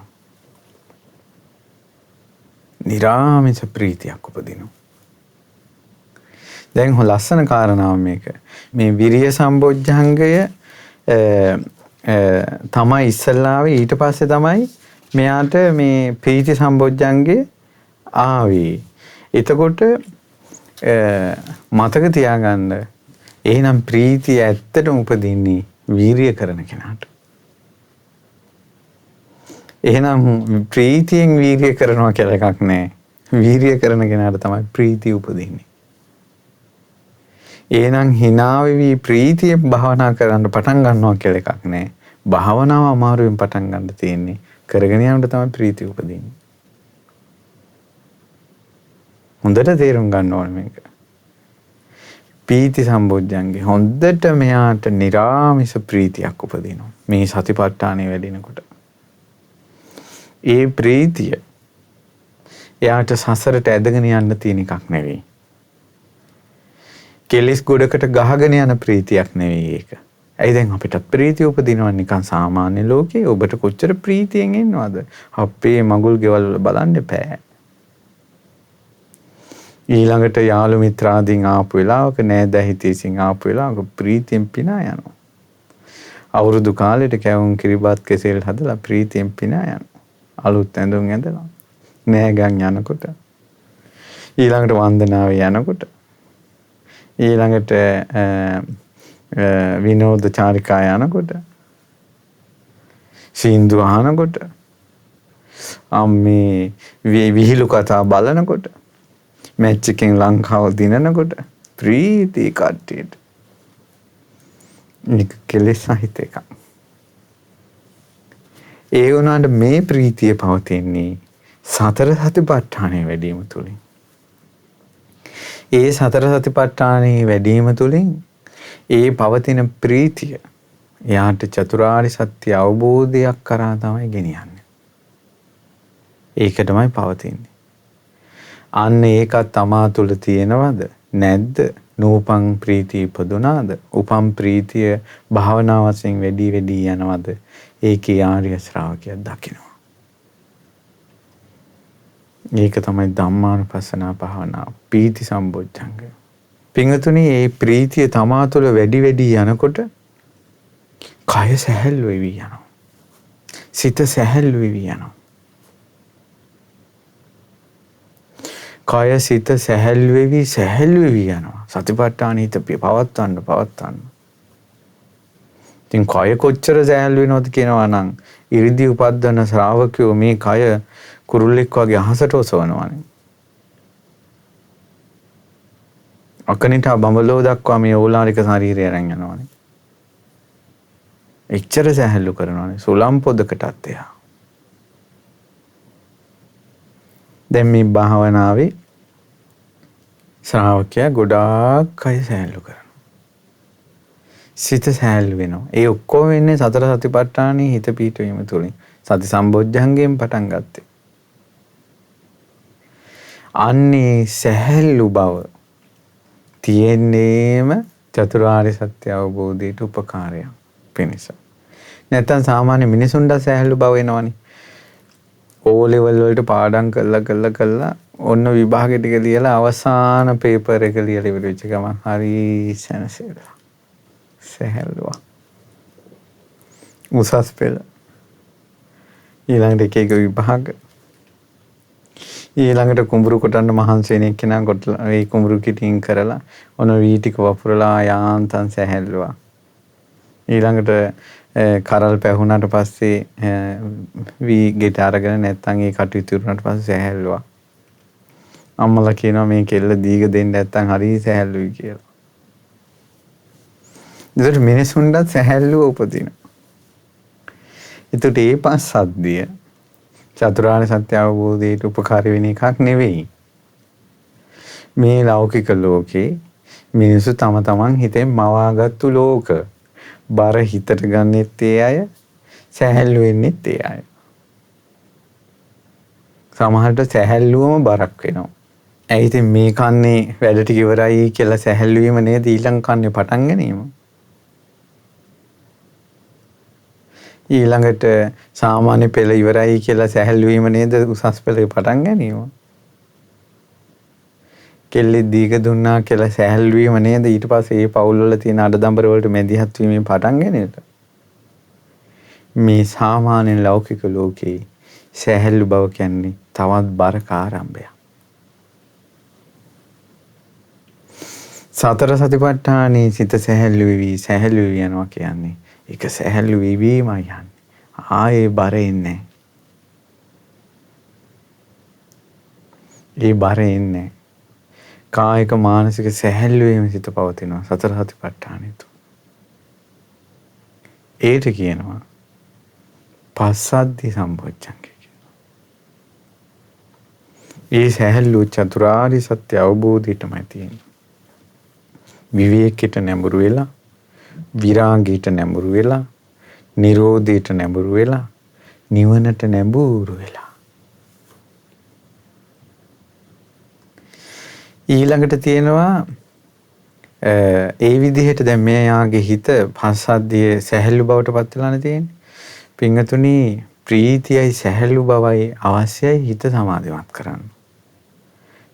නිරාමිෂ ප්‍රීතියක් උපදිනවා. දැන් ලස්සන කාරණාව මේක. මේ විරිය සම්බොජ්ජංගය තමයි ඉස්සල්ලාවේ ඊට පස්සේ තමයි මෙයාට මේ ප්‍රීති සම්බොජ්ජංගේ ආවේ. එතකොට මතක තියාගන්න එහෙනම් ප්‍රීතිය ඇත්තටම උපදින්නේ වීරිය කරන කෙනාට. එහෙනම් ප්‍රීතියෙන් වීරිය කරනවා කියලා එකක් නැහැ. වීරිය කරන කෙනාට තමයි ප්‍රීතිය උපදින්නේ. එහෙනම් hina වෙවි ප්‍රීතිය භාවනා කරන්න පටන් ගන්නවා කියලා එකක් නැහැ. භාවනාව අමාරුවෙන් පටන් ගන්න තියෙන්නේ කරගෙන යනකොට තමයි ප්‍රීතිය උපදින්නේ. හොඳට තේරුම් ගන්න ඕනේ මේක. පීති සම්බොජ්ජංගේ හොඳට මෙයාට නිරාමිස ප්‍රීතියක් උපදිනවා. මේ සතිපට්ඨානෙ වැඩිනකොට. ඒ ප්‍රීතිය එයාට සසරට ඇදගෙන යන්න තියෙන එකක් නෙවෙයි. කෙලිස් ගොඩකට ගහගෙන යන ප්‍රීතියක් නෙවෙයි ඒක. ඇයි දැන් අපිට ප්‍රීතිය උපදිනවා නිකන් සාමාන්‍ය ලෝකේ. ඔබට කොච්චර ප්‍රීතියෙන් ඉන්නවද? අපේ මගුල් ගෙවල් වල බලන්න එපා. ඊළඟට යාළු මිත්‍රාදීන් ආපු වෙලාවක නෑදෑ හිතේසින් ආපු වෙලාවක ප්‍රීතියෙන් පිනා යනවා. අවුරුදු කාලෙට කැවුම් කිරිබත් කෙසෙල් හදලා ප්‍රීතියෙන් පිනා යනවා. අලුත් ඇඳුම් ඇඳලා නෑගන් යනකොට ඊළඟට වන්දනාවේ යනකොට ඊළඟට විනෝද චාරිකා යනකොට සින්දු අහනකොට අම්මේ විහිළු කතා බලනකොට මැච් එකෙන් ලංකාව දිනනකොට ප්‍රීති කට්ටියට නික කෙලෙස් සහිත එකක්. ඒ වුණාට මේ ප්‍රීතිය පවතින්නේ සතර සතිපට්ඨානය වැඩිම තුලින්. ඒ සතර සතිපට්ඨානය වැඩිම තුලින් ඒ පවතින ප්‍රීතිය එයාට චතුරාර්ය සත්‍ය අවබෝධයක් කරා තමයි ගෙනියන්නේ. ඒක තමයි පවතින්නේ. අන්න ඒකත් තමා තුළ තියෙනවද නැද්ද? නූපං ප්‍රීතිය ඉපදුනාද? උපම් ප්‍රීතිය භාවනා වශයෙන් වැඩි යනවද? ඒකේ ආර්ය ශ්‍රාවකයා දකිනවා. ඒක තමයි ධම්මානුපස්සනා භාවනාව පීති සම්බොජ්ජංගය. පින්වතුනි මේ ප්‍රීතිය තමා තුළ වැඩි යනකොට කය සැහැල්ලු වෙවි යනවා. සිත සැහැල්ලු වෙවි යනවා. කය සිත සැහැල්ලු වෙවි යනවා. සතිපට්ඨාන හිත පවත්වන්න. ඉතින් කය කොච්චර සැහැල්ලු වෙනවද කියනවා නම් ඉරිදි උපද්දන ශ්‍රාවකයෝ මේ කය කුරුල්ලෙක් වගේ අහසට ඔසවනවානේ. අකනිටා බඹලෝ දක්වා මේ ඕලාරික ශරීරය අරන් යනවානේ. එච්චර සැහැල්ලු කරනවානේ. සුලම් පොදකටත් එහා. දැන් මේ භාවනාවේ ශ්‍රාවකයා ගොඩාක් කය සැහැල්ලු කරනවා. සිත සැහැල්ලු වෙනවා. ඒ ඔක්කොම වෙන්නේ සතර සතිපට්ඨානෙ හිත පිහිටවීම තුළින්. සති සම්බොජ්ජංගයෙන් පටන් ගත්තේ. අන්නේ සැහැල්ලු බව තියෙන්නේම චතුරාර්ය සත්‍ය අවබෝධයට උපකාරයක් පිණිස. නැත්තම් සාමාන්‍ය මිනිසුන්ට සැහැල්ලු බව එනවනේ. ඕ ලෙවල් වලට පාඩම් කළා ඔන්න විභාගෙ ටික ලියලා අවසාන පේපර් එක ලියලා ඉවර වෙච්ච ගමන් හරි සැනසෙලා. සැහැල්ලුවක්. උසස් පෙළ. ඊළඟට එක විභාග. ඊළඟට කුඹුරු කොටන්න මහන්සි වෙන එක්කෙනා කොටලා ඒ කුඹුරු කිටින් කරලා ඔන්න වී ටික වපුරලා යාන්තම් සැහැල්ලුවක්. ඊළඟට කරල් පැහුණාට පස්සේ වී ගෙට අරගෙන නැත්තම් ඒ කටයුතු වුණාට පස්සේ සැහැල්ලුවක්. අම්මලා කියනවා මේ කෙල්ල දීග දෙන්න නැත්තම් හරි සැහැල්ලුයි කියලා. ඒතර මිනිසුන්ට සැහැල්ලුව උපදිනවා. ඒතට ඒ පස්සද්ධිය චතුරාර්ය සත්‍ය අවබෝධයට උපකාරී වෙන එකක් නෙවෙයි. මේ ලෞකික ලෝකේ මිනිස්සු තම තමන් හිතෙන් මවාගත්තු ලෝක. බර හිතට ගන්නෙත් ඒ අය, සැහැල්ලු වෙන්නෙත් ඒ අය. සමහරට සැහැල්ලුවම බරක් වෙනවා. ඇයි ඉතින් මේ කන්නේ වැඩ ටික ඉවරයි කියලා සැහැල්ලු වීම නේද ඊළඟ කන්නේ පටන් ගැනීම. ඊළඟට සාමාන්‍ය පෙළ ඉවරයි කියලා සැහැල්ලු වීම නේද උසස් පෙළේ පටන් ගැනීම. කෙල්ලෙ දීග දුන්නා කියලා සැහැල්ලු වීම නේද ඊට පස්සේ ඒ පවුල් වල තියෙන අඩදම්බර වලට මැදිහත් වීමෙන් පටන් ගැනීමට. මේ සාමාන්‍ය ලෞකික ලෝකේ සැහැල්ලු බව කියන්නේ තවත් බරක ආරම්භයක්. සතර සතිපට්ඨානයේ සිත සැහැල්ලු වෙවි යනවා කියන්නේ ඒක සැහැල්ලු වීමයි යන්නේ. ආයේ බර එන්නේ. ඒ බර එන්නේ. කායික මානසික සැහැල්ලු වීම සිත පවතිනවා සතර සතිපට්ඨානෙ තුල. ඒට කියනවා පස්සද්ධි සම්පොච්චංගය. ඒ සැහැල්ලු චතුරාර්ය සත්‍ය අවබෝධයටමයි තියෙන්නේ. විවේකයට නැඹුරු වෙලා, විරාගයට නැඹුරු වෙලා, නිරෝධයට නැඹුරු වෙලා, නිවනට නැඹුරු වෙලා. ඊළඟට තියෙනවා ඒ විදිහට දැන් මෙයාගේ හිත පස්සද්ධියේ සැහැල්ලු බවට පත් වෙලානේ තියෙන්නේ. පින්වතුනි, ප්‍රීතියයි සැහැල්ලු බවයි අවශ්‍යයි හිත සමාධිමත් කරන්න.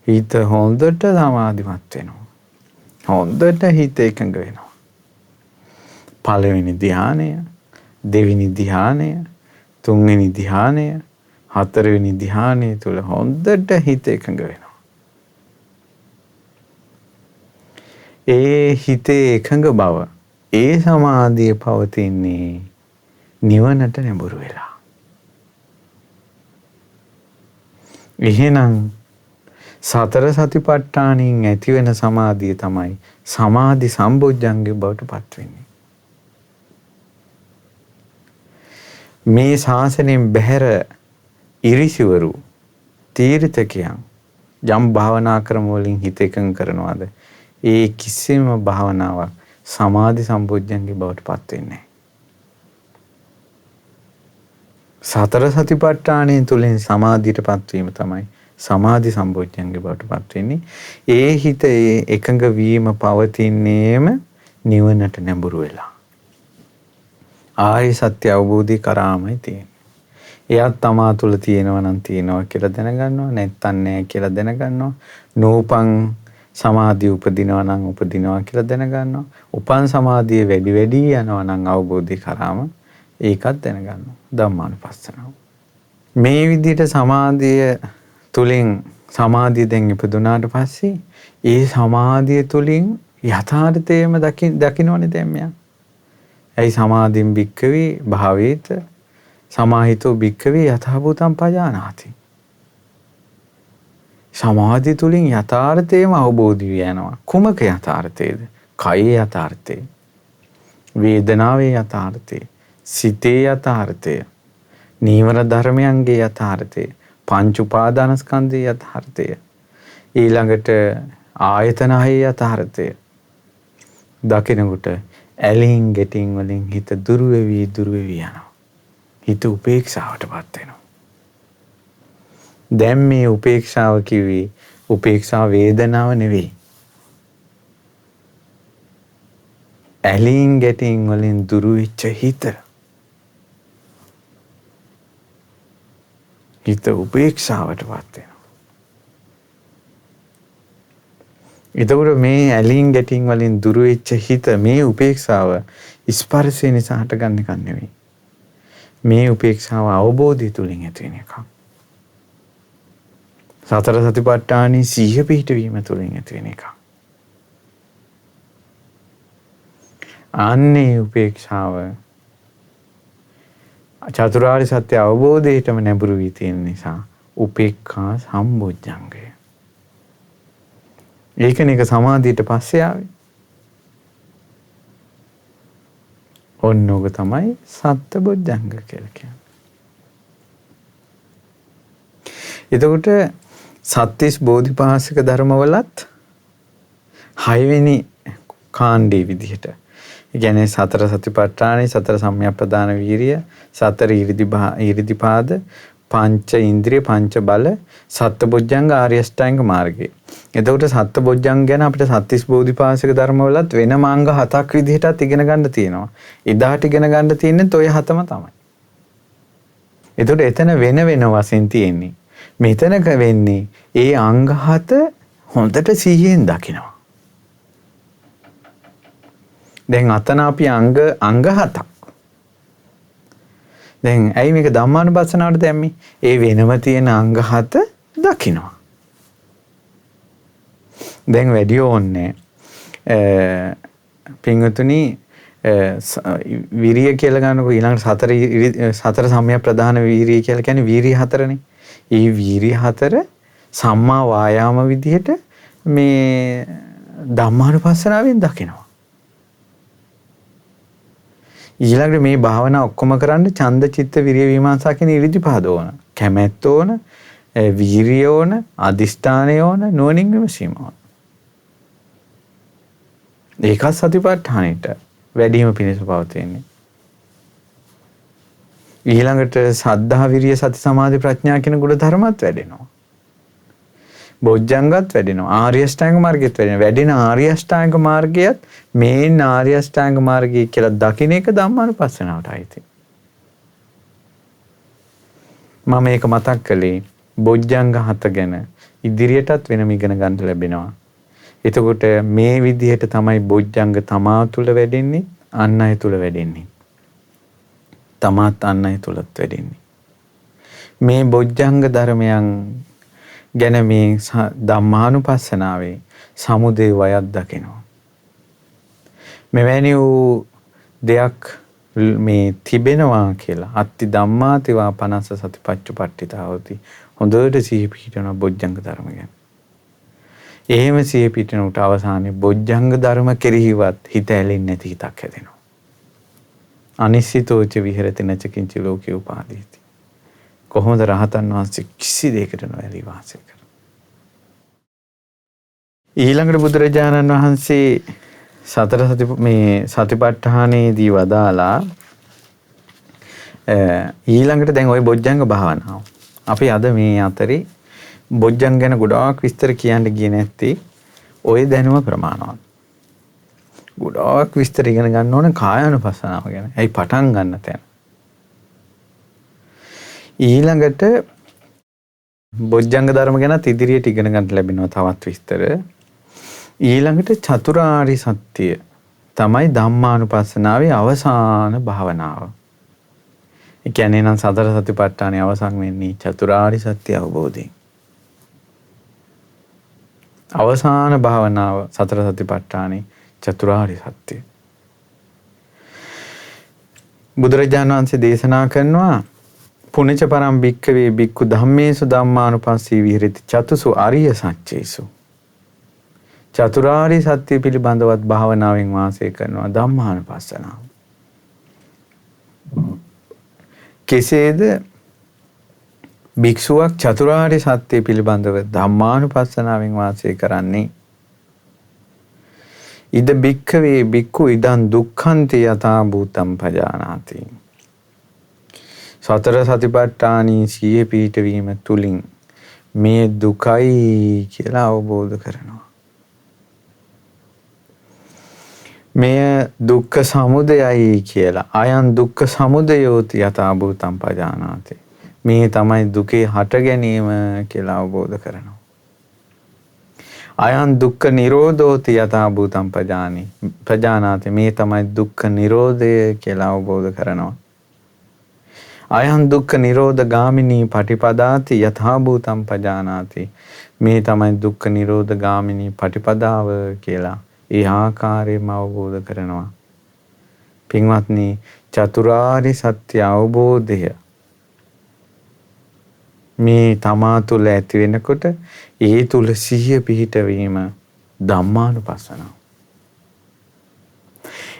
හිත හොඳට සමාධිමත් වෙනවා. හොඳට හිත එකඟ වෙනවා. පළවෙනි ධ්‍යානය, දෙවෙනි ධ්‍යානය, තුන්වෙනි ධ්‍යානය, හතරවෙනි ධ්‍යානය තුල හොඳට හිත එකඟ වෙනවා. ඒ හිතේ එකඟ බව, ඒ සමාධිය පවතින්නේ නිවනට නැඹුරු වෙලා. එහෙනම් සතර සතිපට්ඨානින් ඇති වෙන සමාධිය තමයි සමාධි සම්බොජ්ජංගේ බවට පත් වෙන්නේ. මේ ශාසනයෙන් බැහැර ඉරිසිවරු, තීර්ථකයන් යම් භාවනා ක්‍රම වලින් හිත එකඟ කරනවාද, ඒ කිසිම භාවනාවක් සමාධි සම්බොජ්ජංගේ බවට පත් වෙන්නේ නැහැ. සතර සතිපට්ඨානයෙන් තුලින් සමාධියටපත් වීම තමයි සමාධි සම්බොජ්ජංගේ බවට පත් වෙන්නේ. ඒ හිත එකඟ වීම පවතින්නේම නිවනට නැඹුරු වෙලා. ආර්ය සත්‍ය අවබෝධය කරාමයි තියෙන්නේ. එයත් තමා තුළ තියෙනවා නම් තියෙනවා කියලා දැනගන්නවා, නැත්නම් නැහැ කියලා දැනගන්නවා. නූපං සමාධිය උපදිනවා නම් උපදිනවා කියලා දැනගන්නවා. උපන් සමාධිය වැඩි වැඩි යනවා නම් අවබෝධය කරාම ඒකත් දැනගන්නවා. ධම්මානුපස්සනාව. මේ විදිහට සමාධිය තුලින් සමාධිය දැන් ඉපදුනාට පස්සේ ඒ සමාධිය තුලින් යථාර්ථයම දකින්නෝනේ දැන් මෙයා. ඇයි සමාධින් භික්ඛවේ භාවේත සමාහිතෝ භික්ඛවේ යථාභූතං පජානාති. සමාධිය තුලින් යථාර්ථයම අවබෝධ වෙනවා. කුමක යථාර්ථයද? කයේ යථාර්ථය, වේදනාවේ යථාර්ථය, සිතේ යථාර්ථය, නීවර ධර්මයන්ගේ යථාර්ථය, පංච උපාදානස්කන්ධයේ යථාර්ථය, ඊළඟට ආයතන හයේ යථාර්ථය දකිනකොට ඇලින් ගැටින් වලින් හිත දුර වෙවි යනවා. හිත උපේක්ෂාවටපත් වෙනවා. දැන් මේ උපේක්ෂාව කිව්වේ උපේක්ෂා වේදනාව නෙවෙයි. ඇලින් ගැටින් වලින් දුර වෙච්ච හිත. හිත උපේක්ෂාවටපත් වෙනවා. එතකොට මේ ඇලින් ගැටින් වලින් දුර වෙච්ච හිත, මේ උපේක්ෂාව ස්පර්ශය නිසා හටගන්න එකක් නෙවෙයි. මේ උපේක්ෂාව අවබෝධය තුලින් ඇති වෙන එකක්. සතර සතිපට්ඨානී සිහිය පිහිටවීම තුලින් ඇති වෙන එකක්. අන්නේ උපේක්ෂාව චතුරාර්ය සත්‍ය අවබෝධයටම නැඹුරු වී තියෙන නිසා උපේක්ඛා සම්බොජ්ජංගය. ඒකනික සමාධියට පස්සේ ආවේ. ඔන්නෝග තමයි සත්‍ය බොජ්ජංග කියලා කියන්නේ. එතකොට සත්‍තිස් බෝධිපාශික ධර්මවලත් 6 වෙනි කාණ්ඩේ විදිහට, ඒ කියන්නේ සතර සතිපට්ඨානෙ, සතර සම්‍යක් ප්‍රදාන වීරිය, සතර ඊරිදිපාද, පංච ඉන්ද්‍රිය, පංච බල, සත්බොජ්ජංග, ආර්ය අෂ්ටාංග මාර්ගය. එතකොට සත්බොජ්ජංග ගැන අපිට සත්‍තිස් බෝධිපාශික ධර්මවලත් වෙනම අංග 7ක් විදිහටත් ඉගෙන ගන්න තියෙනවා. එදාට ඉගෙන ගන්න තියෙන්නේ ඔය 7ම තමයි. එතකොට එතන වෙන වශයෙන් තියෙන්නේ. මෙතනක වෙන්නේ ඒ අංග 7 හොඳට සිහියෙන් දකිනවා. දැන් අතන අපි අංග 7ක්. දැන් ඇයි මේක ධම්මානුපස්සනාවට දැම්මේ? ඒ වෙනම තියෙන අංග 7 දකිනවා. දැන් වැඩි ඕනේ පින්වතුනි විරිය කියලා ගන්නකො ඊළඟට සතර සම්‍යක් ප්‍රදාන වීරිය කියලා කියන්නේ වීරිය 4නේ. ඒ වීරිය 4 සම්මා වායාම විදිහට මේ ධම්මානුපස්සනාවෙන් දකිනවා. ඊළඟට මේ භාවනා ඔක්කොම කරන්න ඡන්ද චිත්ත විරිය විමර්ශා කියන ඉරිදිපාද ඕන. කැමැත්ත ඕන, වීරිය ඕන, අදිෂ්ඨානය ඕන, නුවණින් විමසීම ඕන. ඒකත් සතිපට්ඨානෙට වැඩිම පිණිස පවතින්නේ. ඊළඟට සද්ධා විරිය සති සමාධි ප්‍රඥා කියන ගුණ ධර්මات වැඩෙනවා. බොජ්ජංගත් වැඩෙනවා. ආර්ය අෂ්ටාංග මාර්ගයත් වැඩෙනවා. වැඩෙන ආර්ය අෂ්ටාංග මාර්ගයත් මේ ආර්ය අෂ්ටාංග මාර්ගය කියලා දකින්න එක ධම්මානුපස්සනාවට අයිති. මම මේක මතක් කළේ බොජ්ජංග 7 ගැන ඉදිරියටත් වෙනම ඉගෙන ගන්න ලැබෙනවා. එතකොට මේ විදිහට තමයි බොජ්ජංග තමා තුළ වැඩෙන්නේ, අන් අය තුළ වැඩෙන්නේ. තමාත් අන් අය තුළත් වැඩෙන්නේ. මේ බොජ්ජංග ධර්මයන් ගැන මේ ධම්මානුපස්සනාවේ සමුදය වයත් දකිනවා. මෙවැනි වූ දෙයක් මේ තිබෙනවා කියලා අත්ති ධම්මාතිවා 50 සතිපට්ඨිතාවති හොඳට සිහි පිහිටන බොජ්ජංග ධර්ම ගැන. එහෙම සිහි පිහිටනට අවසානයේ බොජ්ජංග ධර්ම කෙරෙහිවත් හිත ඇලෙන්නේ නැති හිතක් හැදෙනවා. අනිශ්චිතෝච විහෙරති නච කිංච ලෝකේ උපාදීති. කොහොමද රහතන් වහන්සේ කිසි දෙයකට නොඇලී වාසය කරන්නේ? ඊළඟට බුදුරජාණන් වහන්සේ සතර සතිපට්ඨානයේදී වදාලා ඊළඟට දැන් ওই බොජ්ජංග භාවනාව. අපි අද මේ අතරේ බොජ්ජංග ගැන ගොඩාක් විස්තර කියන්න ගියේ නැත්තේ ওই දැනුම ප්‍රමාණවත්. ගොඩාක් විස්තර ඉගෙන ගන්න ඕන කායානුපස්සනාව ගැන. ඇයි පටන් ගන්න තැන. ඊළඟට බොජ්ජංග ධර්ම ගැනත් ඉදිරියට ඉගෙන ගන්න ලැබෙනවා තවත් විස්තර. ඊළඟට චතුරාර්ය සත්‍ය තමයි ධම්මානුපස්සනාවේ අවසාන භාවනාව. ඒ කියන්නේ නම් සතර සතිපට්ඨානයේ අවසන් වෙන්නේ චතුරාර්ය සත්‍ය අවබෝධයෙන්. අවසාන භාවනාව සතර සතිපට්ඨානේ චතුරාර්ය සත්‍ය. බුදුරජාණන් වහන්සේ දේශනා කරනවා පුණජ පරම් භික්ඛවේ භික්ඛු ධම්මේසු ධම්මානුපස්සී විහෙරති චතුසු අරිය සත්‍යේසු. චතුරාර්ය සත්‍ය පිළිබඳවත් භාවනාවෙන් වාසය කරනවා ධම්මානුපස්සනාව. කෙසේද භික්ෂුවක් චතුරාර්ය සත්‍ය පිළිබඳව ධම්මානුපස්සනාවෙන් වාසය කරන්නේ? ඉද භික්ඛවේ භික්ඛු ඉදං දුක්ඛන්ති යථා භූතං පජානාති. සතර සතිපට්ඨානී සිහිය පිහිටවීම තුලින් මේ දුකයි කියලා අවබෝධ කරනවා. මෙය දුක්ඛ සමුදයයි කියලා අයං දුක්ඛ සමුදයෝති යථා භූතං පජානාති. මේ තමයි දුකේ හට ගැනීම කියලා අවබෝධ කරනවා. අයං දුක්ඛ නිරෝධෝති යථා භූතං පජානාති. මේ තමයි දුක්ඛ නිරෝධය කියලා අවබෝධ කරනවා. අයං දුක්ඛ නිරෝධ ගාමිනී පටිපදාති යථා භූතං පජානාති. මේ තමයි දුක්ඛ නිරෝධ ගාමිනී පටිපදාව කියලා ඒ ආකාරයෙන්ම අවබෝධ කරනවා. පින්වත්නි, චතුරාර්ය සත්‍ය අවබෝධය මේ තමා තුළ ඇති වෙනකොට ඒ තුළ සිහිය පිහිටවීම ධම්මානුපස්සනාව.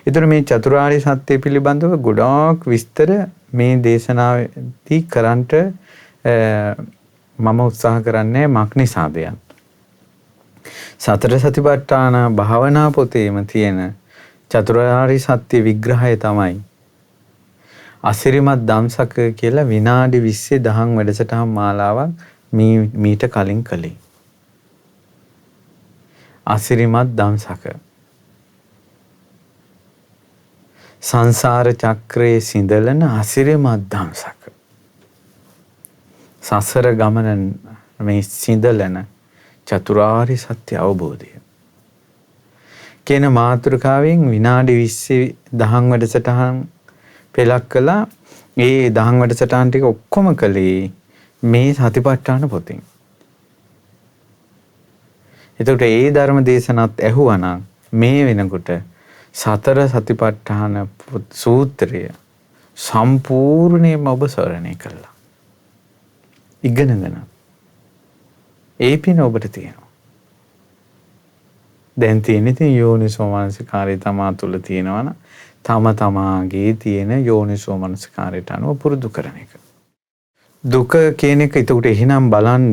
ඒතර මේ චතුරාර්ය සත්‍ය පිළිබඳව ගොඩාක් විස්තර මේ දේශනාවේදී කරන්නට මම උත්සාහ කරන්නේ මක්නිසාදයක්. සතර සතිපට්ඨාන භාවනා පොතේම තියෙන චතුරාර්ය සත්‍ය විග්‍රහය තමයි අසිරිමත් ධම්සක කියලා විනාඩි 20 දහම් වැඩසටහන් මාලාවක් මීට කලින් කළේ. අසිරිමත් ධම්සක සංසාර චක්‍රයේ සිඳලන අසිරිමත් ධම්සක. සසර ගමන මේ සිඳලන චතුරාර්ය සත්‍ය අවබෝධය කියන මාතෘකාවෙන් විනාඩි 20 දහම් වැඩසටහන් පෙළක් කළා. ඒ දහම් වැඩසටහන් ටික ඔක්කොම කළේ මේ සතිපට්ඨාන පොතෙන්. එතකොට ඒ ධර්ම දේශනාවත් ඇහුවනම් මේ වෙනකොට සතර සතිපට්ඨාන සූත්‍රය සම්පූර්ණයෙන්ම ඔබ සරණය කළා. ඉගෙනගෙන ඒ පින ඔබට තියෙනවා. දැන් තියෙන ඉතින් යෝනිසෝ මනසිකාරය තමා තුළ තියෙනවා නම් තම තමාගේ තියෙන යෝනිසෝ මනසිකාරයට අනුව පුරුදු කරන එක. දුක කියන එක එතකොට එහෙනම් බලන්න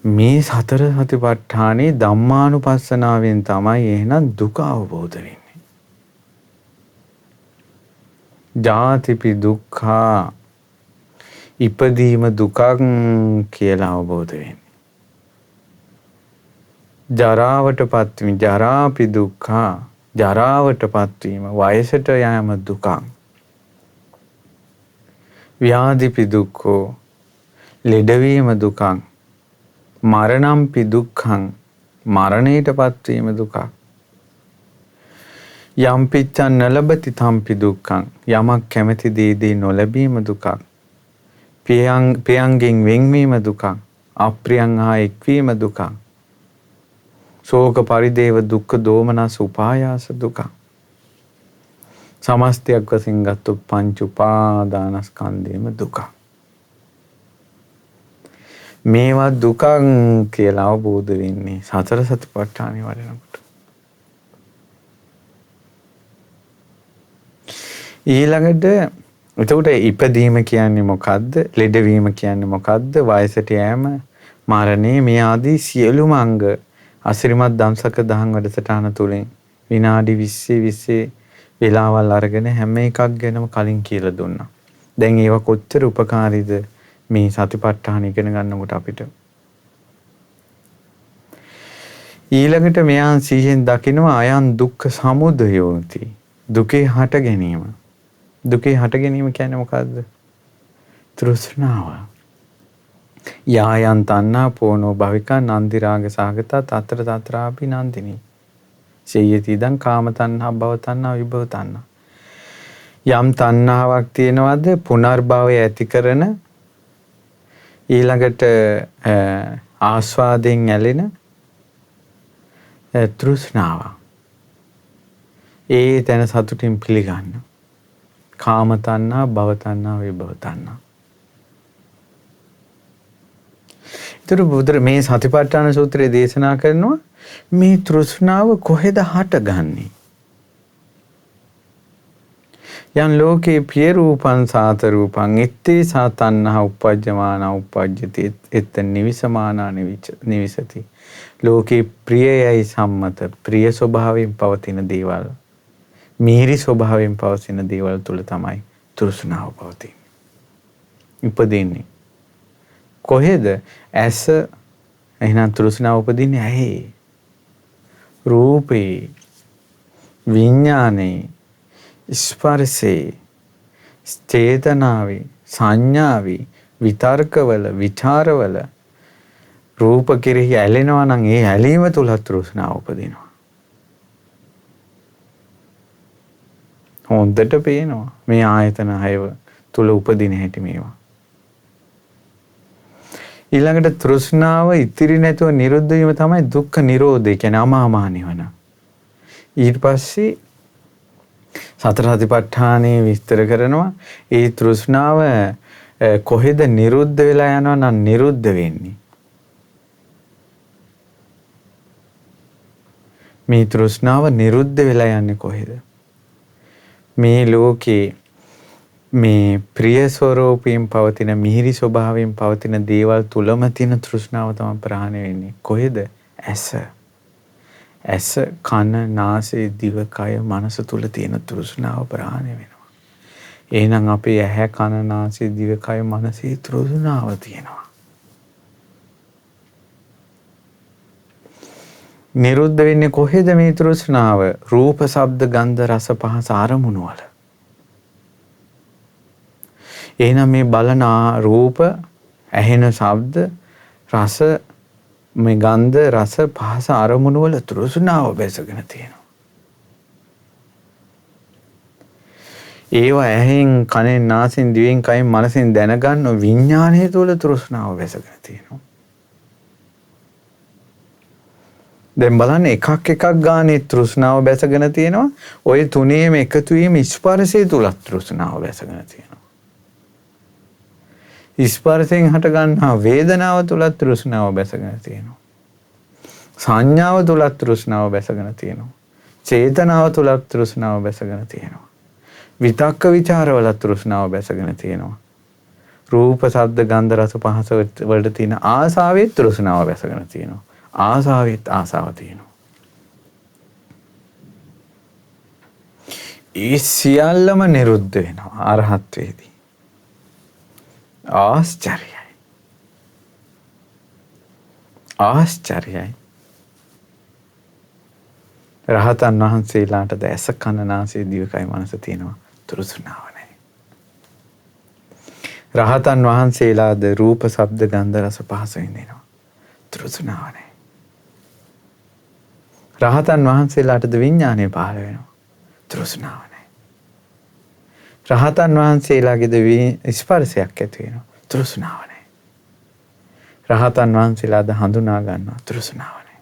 මේ සතර සතිපට්ඨානේ ධම්මානුපස්සනාවෙන් තමයි එහෙනම් දුක අවබෝධ වෙන්නේ. ජාතිපි දුක්ඛා ඉපදීම දුකක් කියලා අවබෝධ වෙන්නේ. ජරාවටපත් වීම ජරාපි දුක්ඛා ජරාවටපත් වීම වයසට යෑම දුකක්. ව්‍යාධිපි දුක්ඛෝ ලෙඩවීම දුකක්. මරණම්පි දුක්ඛං මරණයටපත් වීම දුකක්. යම් පිච්ඡන් නලබති තම්පි දුක්ඛං යමක් කැමැති දේ නොලැබීම දුකක්. ප්‍රියංගෙන් වෙන්වීම දුකක්. අප්‍රියං හා එක්වීම දුකක්. ශෝක පරිදේව දුක්ඛ දෝමනස් උපායාස දුකක්. සමස්තයක් වශයෙන් ගත්තු පංච උපාදානස්කන්ධයම දුකක්. මේවා දුකක් කියලා අවබෝධ වෙන්නේ සතර සතිපට්ඨානෙ වඩනකොට. ඊළඟට එතකොට ඉපදීම කියන්නේ මොකද්ද? ලෙඩවීම කියන්නේ මොකද්ද? වයසට යෑම, මරණය මේ ආදී සියලුම අංග අසිරිමත් දම්සක දහම් වැඩසටහන තුලින් විනාඩි 20 වෙලාවල් අරගෙන හැම එකක් ගැනම කලින් කියලා දුන්නා. දැන් ඒවා කොච්චර උපකාරීද මේ සතිපට්ඨාන ඉගෙන ගන්නකොට අපිට. ඊළඟට මෙයා සිහියෙන් දකිනවා අයන් දුක්ඛ සමුදයෝති. දුකේ හට ගැනීම. දුකේ හට ගැනීම කියන්නේ මොකද්ද? තෘෂ්ණාව. යායන් තණ්හා පෝනෝ භවිකා නන්දි රාග සාගතා තතර තතරාපි නන්දිනී. සේයති දං කාම තණ්හා භව තණ්හා විභව තණ්හා. යම් තණ්හාවක් තියෙනවද පුනර්භවය ඇති කරන ඊළඟට ආස්වාදයෙන් ඇලෙන තෘෂ්ණාව. ඒ තැන සතුටින් පිළිගන්න. කාම තණ්හා භව තණ්හා විභව තණ්හා. ඊතර බුදු මේ සතිපට්ඨාන සූත්‍රයේ දේශනා කරනවා මේ තෘෂ්ණාව කොහෙද හටගන්නේ? යන් ලෝකේ පිය රූපං සාත රූපං ඉත්තේ සාතන්නහ උපජ්ජමාන උපජ්ජති එත් නිවිසමානා නිවිසති. ලෝකේ ප්‍රියයයි සම්මත ප්‍රිය ස්වභාවයෙන් පවතින දේවල් මිහිරි ස්වභාවයෙන් පවතින දේවල් තුල තමයි තෘෂ්ණාව පවතින්නේ. උපදින්නේ කොහෙද? ඇස. එහෙනම් තෘෂ්ණාව උපදින්නේ ඇහි. රූපේ, විඥානේ, ස්පර්ශේ, චේතනාවේ, සංඥාවේ, විතර්කවල, විචාරවල රූප කෙරෙහි ඇලෙනවා නම් ඒ ඇලීම තුල තෘෂ්ණාව උපදිනවා. හොඳට පේනවා මේ ආයතන හයව තුල උපදින හැටි මේවා. ඊළඟට තෘෂ්ණාව ඉතිරි නැතුව නිරුද්ධ වීම තමයි දුක්ඛ නිරෝධය කියන්නේ අමාමහ නිවන. ඊට පස්සේ සතර සතිපට්ඨානේ විස්තර කරනවා ඒ තෘෂ්ණාව කොහෙද නිරුද්ධ වෙලා යනවා නම් නිරුද්ධ වෙන්නේ. මේ තෘෂ්ණාව නිරුද්ධ වෙලා යන්නේ කොහෙද? මේ ලෝකේ මේ ප්‍රිය ස්වરૂපයෙන් පවතින මිහිරි ස්වභාවයෙන් පවතින දේවල් තුලම තියෙන තෘෂ්ණාව තමයි ප්‍රහාණය වෙන්නේ. කොහෙද? ඇස. ඇස, කන, නාසය, දිව, කය, මනස තුල තියෙන තෘෂ්ණාව ප්‍රහාණය වෙනවා. එහෙනම් අපේ ඇහැ, කන, නාසය, දිව, කය, මනසේ තෘෂ්ණාව තියෙනවා. නිරුද්ධ වෙන්නේ කොහෙද මේ තෘෂ්ණාව? රූප, ශබ්ද, ගන්ධ, රස, පහස අරමුණු වල. එහෙනම් මේ බලන රූප, ඇහෙන ශබ්ද, රස, මේ ගන්ධ, රස, පහස අරමුණු වල තෘෂ්ණාව බැසගෙන තියෙනවා. ඒවා ඇහෙන්, කනෙන්, නාසයෙන්, දිවෙන්, කයෙන්, මනසෙන් දැනගන්න විඥානය තුළ තෘෂ්ණාව බැසගෙන තියෙනවා. දැන් බලන්න එකක් ගානේ තෘෂ්ණාව බැසගෙන තියෙනවා. ওই තුනේම එකතු වීම ස්පර්ශය තුල තෘෂ්ණාව බැසගෙන තියෙනවා. ස්පර්ශයෙන් හට ගන්නා වේදනාව තුල තෘෂ්ණාව බැසගෙන තියෙනවා. සංඥාව තුල තෘෂ්ණාව බැසගෙන තියෙනවා. චේතනාව තුල තෘෂ්ණාව බැසගෙන තියෙනවා. විතක්ක ਵਿਚාරවල තෘෂ්ණාව බැසගෙන තියෙනවා. රූප, ශබ්ද, ගන්ධ, රස, පහස වලට තියෙන ආසාවේ තෘෂ්ණාව බැසගෙන තියෙනවා. ආසාවෙත් ආසාව තියෙනවා. ඒ සියල්ලම නිරුද්ධ වෙනවා අරහත් වේදී. ආශ්චර්යයි. ආශ්චර්යයි. රහතන් වහන්සේලාට දැස කන නාසය දිවකයි මනස තියෙනවා. තෘෂ්ණාව නැහැ. රහතන් වහන්සේලාද රූප, ශබ්ද, ගන්ධ, රස, පහස විඳිනවා. තෘෂ්ණාව නැහැ. රහතන් වහන්සේලාටද විඥානය පහළ වෙනවා. තෘෂ්ණාව නැහැ. රහතන් වහන්සේලාගේද ස්පර්ශයක් ඇති වෙනවා. තෘෂ්ණාව නැහැ. රහතන් වහන්සේලාද හඳුනා ගන්නවා. තෘෂ්ණාව නැහැ.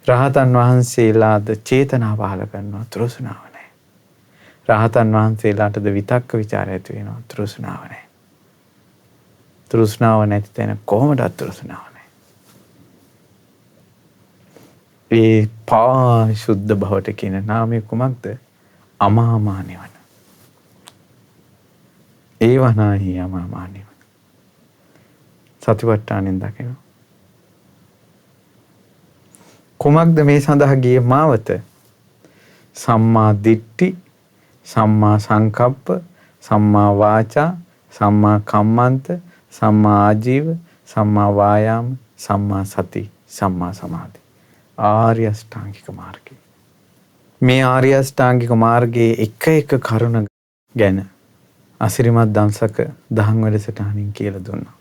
රහතන් වහන්සේලාද චේතනා පහළ කරනවා. තෘෂ්ණාව නැහැ. රහතන් වහන්සේලාටද විතක්ක ਵਿਚාර ඇති වෙනවා. තෘෂ්ණාව නැහැ. තෘෂ්ණාව නැති තැන කොහොමදත් තෘෂ්ණාව නැහැ. ඒ පාරිශුද්ධ භවට කියන නාමය කුමක්ද? අමාමා නිවන. ඒ වනාහි අමාමා නිවන. සතිපට්ඨානෙන් දකිනවා. කුමක්ද මේ සඳහා ගියේ මාවත? සම්මා දිට්ඨි, සම්මා සංකප්ප, සම්මා වාචා, සම්මා කම්මන්ත, සම්මා ආජීව, සම්මා වායාම, සම්මා සති, සම්මා සමාධි. ආර්ය අෂ්ටාංගික මාර්ගය. මේ ආර්ය අෂ්ටාංගික මාර්ගයේ එක කරුණ ගැන අසිරිමත් දම්සක දහම් වැඩසටහනින් කියලා දුන්නා.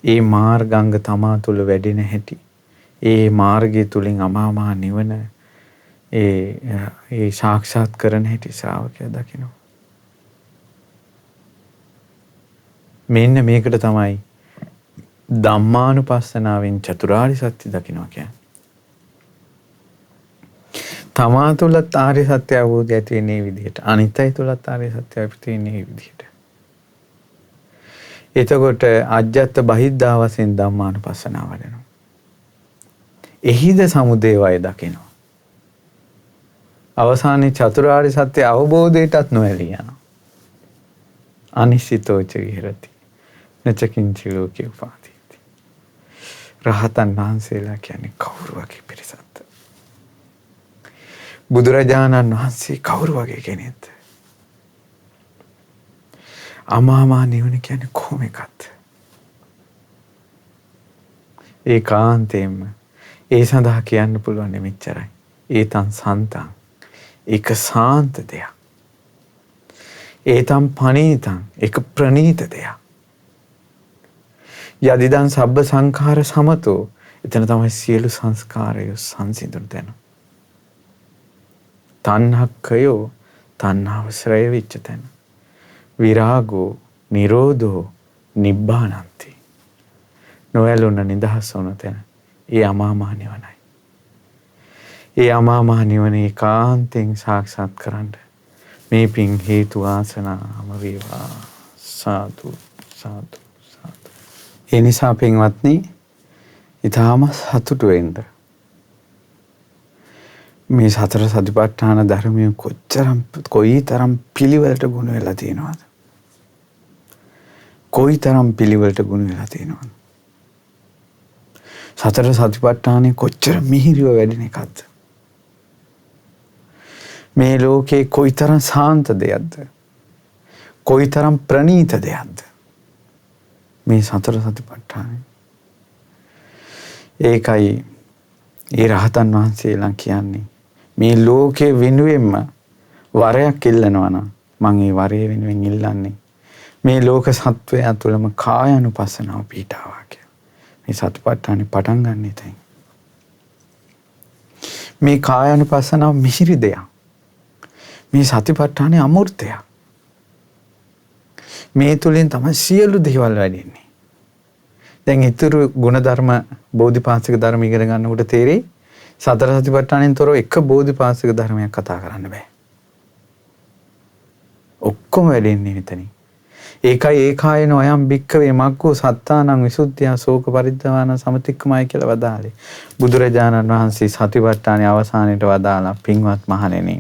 ඒ මාර්ගාංග තමා තුළ වැඩෙන හැටි, ඒ මාර්ගය තුලින් අමාමහා නිවන ඒ සාක්ෂාත් කරන හැටි ශ්‍රාවකයා දකිනවා. මෙන්න මේකට තමයි ධම්මානුපස්සනාවෙන් චතුරාර්ය සත්‍ය දකිනවා කියන්නේ. තමා තුළත් ආර්ය සත්‍ය අවබෝධය ඇති වෙන්නේ මේ විදිහට. අනිත් අය තුළත් ආර්ය සත්‍ය අවබෝධය වෙන්නේ මේ විදිහට. එතකොට අජ්ජත් බහිද්ධා වශයෙන් ධම්මානුපස්සනාව වඩනවා. එහිද සමුදය වය දකිනවා. අවසානයේ චතුරාර්ය සත්‍ය අවබෝධයටත් නොඇලී යනවා. අනිශ්චිතෝච විහෙරති. නචකින්චි ලෝකේ උපාදීති. රහතන් වහන්සේලා කියන්නේ කවුරු වගේ පිරිසක්ද? බුදුරජාණන් වහන්සේ කවුරු වගේ කෙනෙක්ද? අමාමා නිවන කියන්නේ කොහොම එකක්ද? ඒකාන්තයෙන්ම ඒ සඳහා කියන්න පුළුවන් මෙච්චරයි. ඒතං සන්තං. ඒක සාන්ත දෙයක්. ඒතං පනීතං. ඒක ප්‍රනීත දෙයක්. යදිදං සබ්බ සංඛාර සමතෝ. එතන තමයි සියලු සංස්කාරය සංසිඳුණු තැන. තණ්හක්ඛයෝ තණ්හාව ශ්‍රය වෙච්ච තැන. විරාගෝ නිරෝධෝ නිබ්බානන්ති. නොයලුන නිදහස් වන තැන. ඒ අමාමහා නිවනයි. ඒ අමාමහා නිවන ඒකාන්තයෙන් සාක්ෂාත් කරන්න මේ පින් හේතු ආසනාම වේවා. සාදු සාදු සාදු. ඒ නිසා පින්වත්නි, ඊටාම සතුටු වෙන්න. මේ සතර සතිපට්ඨාන ධර්මයේ කොයිතරම් පිළිවෙලට ගුණ වෙලා තියෙනවද? කොයිතරම් පිළිවෙලට ගුණ වෙලා තියෙනවද? සතර සතිපට්ඨානේ කොච්චර මිහිරිව වැඩෙන එකක්ද? මේ ලෝකේ කොයිතරම් සාන්ත දෙයක්ද? කොයිතරම් ප්‍රණීත දෙයක්ද? මේ සතර සතිපට්ඨානේ. ඒකයි ඒ රහතන් වහන්සේලා කියන්නේ මේ ලෝකේ වෙනුවෙන්ම වරයක් ඉල්ලනවා නම් මම ඒ වරය වෙනුවෙන් ඉල්ලන්නේ මේ ලෝක සත්වයා තුළම කායानुපස්සනාව පිටාවා කියලා. මේ සතිපට්ඨානේ පටන් ගන්න ඉතින්. මේ කායानुපස්සනාව මිහිරි දෙයක්. මේ සතිපට්ඨානේ අමූර්තයක්. මේ තුලින් තමයි සියලු දේවල් වැඩෙන්නේ. දැන් ඊතුරු ගුණධර්ම බෝධිපාක්ෂික ධර්ම ඉගෙන ගන්නකොට තේරෙයි සතර සතිපට්ඨානෙන් තොරව එක බෝධිපාක්ෂික ධර්මයක් කතා කරන්න බෑ. ඔක්කොම වැඩෙන්නේ මෙතනින්. ඒකයි ඒකායන අයම් භික්ඛවේ මග්ගෝ සත්තානං විසුද්ධිය ශෝක පරිද්දවාන සමතික්කමයි කියලා වදාළේ. බුදුරජාණන් වහන්සේ සතිපට්ඨානයේ අවසානයේට වදාලා පින්වත් මහණෙනි.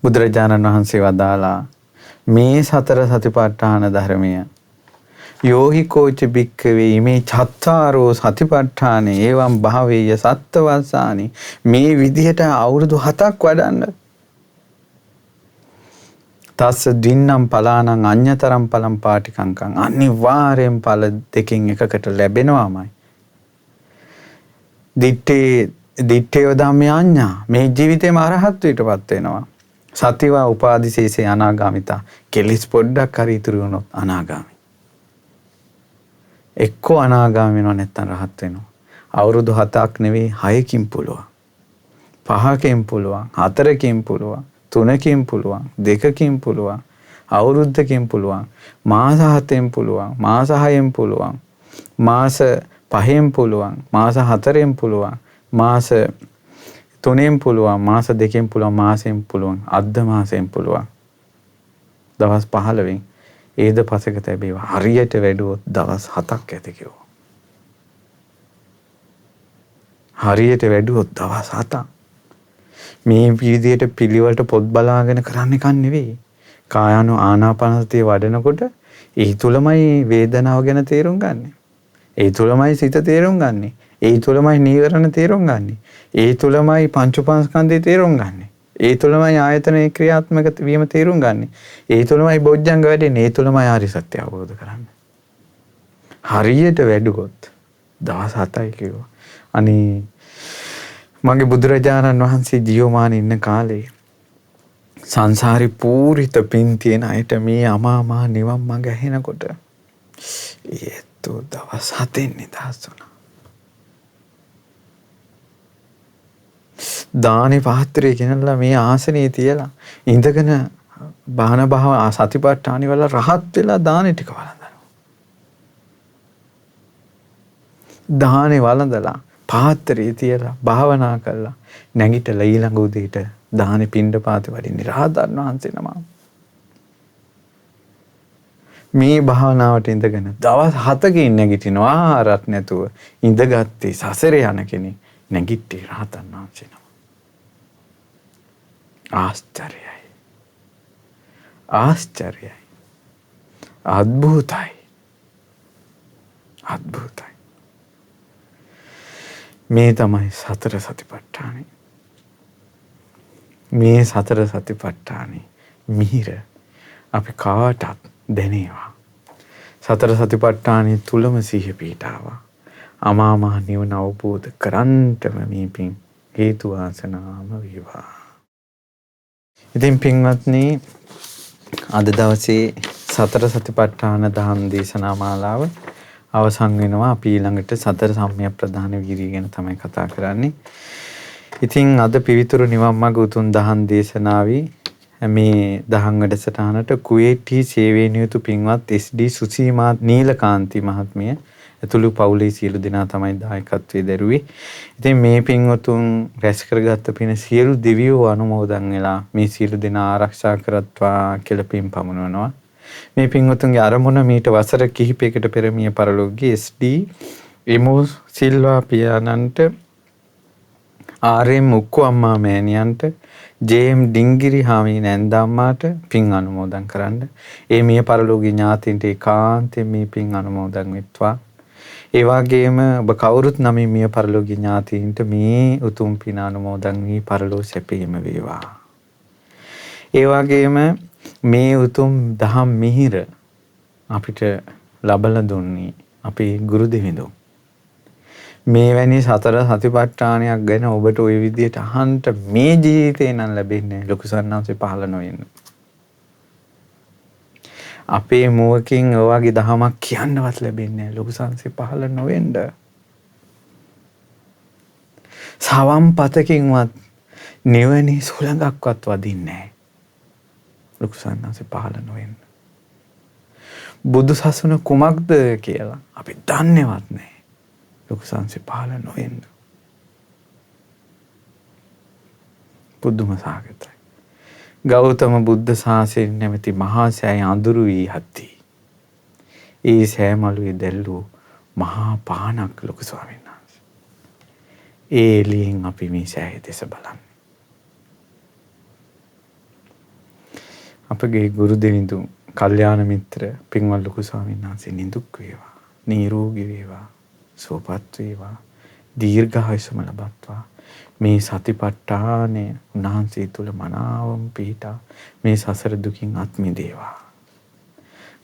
බුදුරජාණන් වහන්සේ වදාලා මේ සතර සතිපට්ඨාන ධර්මය යෝහි කෝච භික්ඛවේ මේ චත්තාරෝ සතිපට්ඨානේ එවං භාවේය සත්තවස්සානි මේ විදිහට අවුරුදු 7ක් වඩන්න. තස්ස දින්නම් පලානං අඤ්‍යතරම් පලම් පාටිකංකං අනිවාර්යෙන් ඵල දෙකෙන් එකකට ලැබෙනවාමයි. දිත්තේ ධම්මේ අඤ්ඤා මේ ජීවිතේම අරහත්ත්වයටපත් වෙනවා. සතිවා උපාදිශේෂේ අනාගාමිතා කෙලිස් පොඩ්ඩක් හරි ඉතුරු වුණොත් අනාගාමි. එක්කෝ අනාගාමී වෙනවා නැත්නම් රහත් වෙනවා. අවුරුදු 7ක් නෙවෙයි 6කින් පුළුවන්. 5කින් පුළුවන්. 4කින් පුළුවන්. 3කින් පුළුවන්. 2කින් පුළුවන්. අවුරුද්දකින් පුළුවන්. මාස 7න් පුළුවන්. මාස 6න් පුළුවන්. මාස 5න් පුළුවන්. මාස 4න් පුළුවන්. මාස 3න් පුළුවන්. මාස 2කින් පුළුවන්. මාසෙන් පුළුවන්. අර්ධ මාසෙන් පුළුවන්. දවස් 15න් ඒද පසක තැබේවා. හරියට වැඩුවොත් දවස් 7ක් ඇති කිව්වා. හරියට වැඩුවොත් දවස් 7ක්. මේ විදියට පිළිවෙලට පොත් බලාගෙන කරන්න එකක් නෙවෙයි. කායano ආනාපානසතිය වඩනකොට ඒ තුලමයි වේදනාව ගැන තේරුම් ගන්න. ඒ තුලමයි සිත තේරුම් ගන්න. ඒ තුලමයි නීවරණ තේරුම් ගන්න. ඒ තුලමයි පංච උපාස්කන්ධය තේරුම් ගන්න. ඒ තුලමයි ආයතනයේ ක්‍රියාත්මක වීම තේරුම් ගන්න. ඒ තුලමයි බොජ්ජංග වැඩෙන්නේ. ඒ තුලමයි ආරි සත්‍ය අවබෝධ කරන්නේ. හරියට වැඩුවොත් දවස් 7යි කිව්වා. අනේ මගේ බුදුරජාණන් වහන්සේ ජීවමාන ඉන්න කාලේ සංසාරේ පූරිත පින් තියෙන අයට මේ අමාමා නිවන් මඟ ඇහෙනකොට ඒත් දවස් 7න් නිදහස් වුණා. දානේ පාත්‍රය ගෙනල්ලා මේ ආසනේ තියලා ඉඳගෙන බාහන භාව සතිපට්ඨානි වල රහත් වෙලා දානේ ටික වළඳනවා. දානේ වළඳලා පාත්‍රය තියලා භාවනා කළා නැගිටලා ඊළඟ උදේට දානේ පිණ්ඩපාතේ වඩින්නේ රහතන් වහන්සේ නම. මේ භාවනාවට ඉඳගෙන දවස් 7කින් නැගිටිනවා ආහාරත් නැතුව ඉඳගත්තේ සසරේ යන කෙනෙක් නැගිට්ටේ රහතන් වහන්සේ නම. ආශ්චර්යයි. ආශ්චර්යයි. අద్භූතයි. අద్භූතයි. මේ තමයි සතර සතිපට්ඨානෙ. මේ සතර සතිපට්ඨානෙ මිහිර අපි කාටත් දැනේවා. සතර සතිපට්ඨානෙ තුලම සිහිය පිහිටාවා. අමා මහ නිවන අවබෝධ කරන්ටම මේ පින් හේතු වාසනාම වේවා. ඉතින් පින්වත්නි අද දවසේ සතර සතිපට්ඨාන දහම් දේශනා මාලාව අවසන් වෙනවා. අපි ඊළඟට සතර සම්‍යක් ප්‍රධාන වීර්යය ගැන තමයි කතා කරන්නේ. ඉතින් අද පිවිතුරු නිවන් මාර්ග උතුම් දහම් දේශනාවේ මේ දහම් වැඩසටහනට කුවේටි සේවයේ නියුතු පින්වත් SD සුසීමා නීලකාන්ති මහත්මිය ඇතුළු පවුලේ සියලු දෙනා තමයි දායකත්වයේ දරුවේ. ඉතින් මේ පින්වතුන් රැස් කරගත්ත පින සියලු දෙවියෝ අනුමෝදන් වෙලා මේ සියලු දෙනා ආරක්ෂා කරත්වා කියලා පින් පමුණවනවා. මේ පින්වතුන්ගේ අරමුණ මීට වසර කිහිපයකට පෙර මිය පරලෝකයේ SD එමෝ සිල්වා පියාණන්ට RM මුක්කු අම්මා මෑණියන්ට JM ඩිංගිරි හාමි නැන්දම්මාට පින් අනුමෝදන් කරන්න. ඒ මිය පරලෝකීය ඥාතීන්ට ඒකාන්තයෙන් මේ පින් අනුමෝදන් වෙත්වා. ඒ වගේම ඔබ කවුරුත් නමින් මිය පරලෝකීය ඥාතීන්ට මේ උතුම් පින අනුමෝදන් වී පරලෝ සැපීම වේවා. ඒ වගේම මේ උතුම් දහම් මිහිර අපිට ලබලා දුන්නේ අපේ ගුරු දෙවිඳුන්. මේ වැනි සතර සතිපට්ඨානයක් ගැන ඔබට ওই විදිහට අහන්න මේ ජීවිතේ නම් ලැබෙන්නේ ලොකු සන්නාංශේ පහළ නොවෙන්න. අපේ මුවකින් ඔයගේ දහමක් කියන්නවත් ලැබෙන්නේ ලොකු සංසේ පහළ නොවෙන්න. සවම් පතකින්වත් නිවනේ සුළඟක්වත් වදින්නේ නැහැ. ලොකු සංසේ පහළ නොවෙන්න. බුදු සසුන කුමක්ද කියලා අපි දන්නේවත් නැහැ. ලොකු සංසේ පහළ නොවෙන්න. පුදුම සාගතයි. ගෞතම බුද්ධ ශාසනය නැමැති මහා සෑය අඳුරු වී හත්ති. ඒ සෑ මළුවේ දැල්ලූ මහා පානක් ලොකු ස්වාමීන් වහන්සේ. ඒ එළියෙන් අපි මේ සෑය දෙස බලන්නේ. අපගේ ගුරු දෙවිඳු කල්යාණ මිත්‍ර පින්වත් ලොකු ස්වාමීන් වහන්සේ නිදුක් වේවා, නිරෝගී වේවා, සුවපත් වේවා, දීර්ඝායුෂම ලබත්වා. මේ සතිපට්ඨානය උන්වහන්සේ තුල මනාවම පිහිටා මේ සසර දුකින් අත් මිදේවා.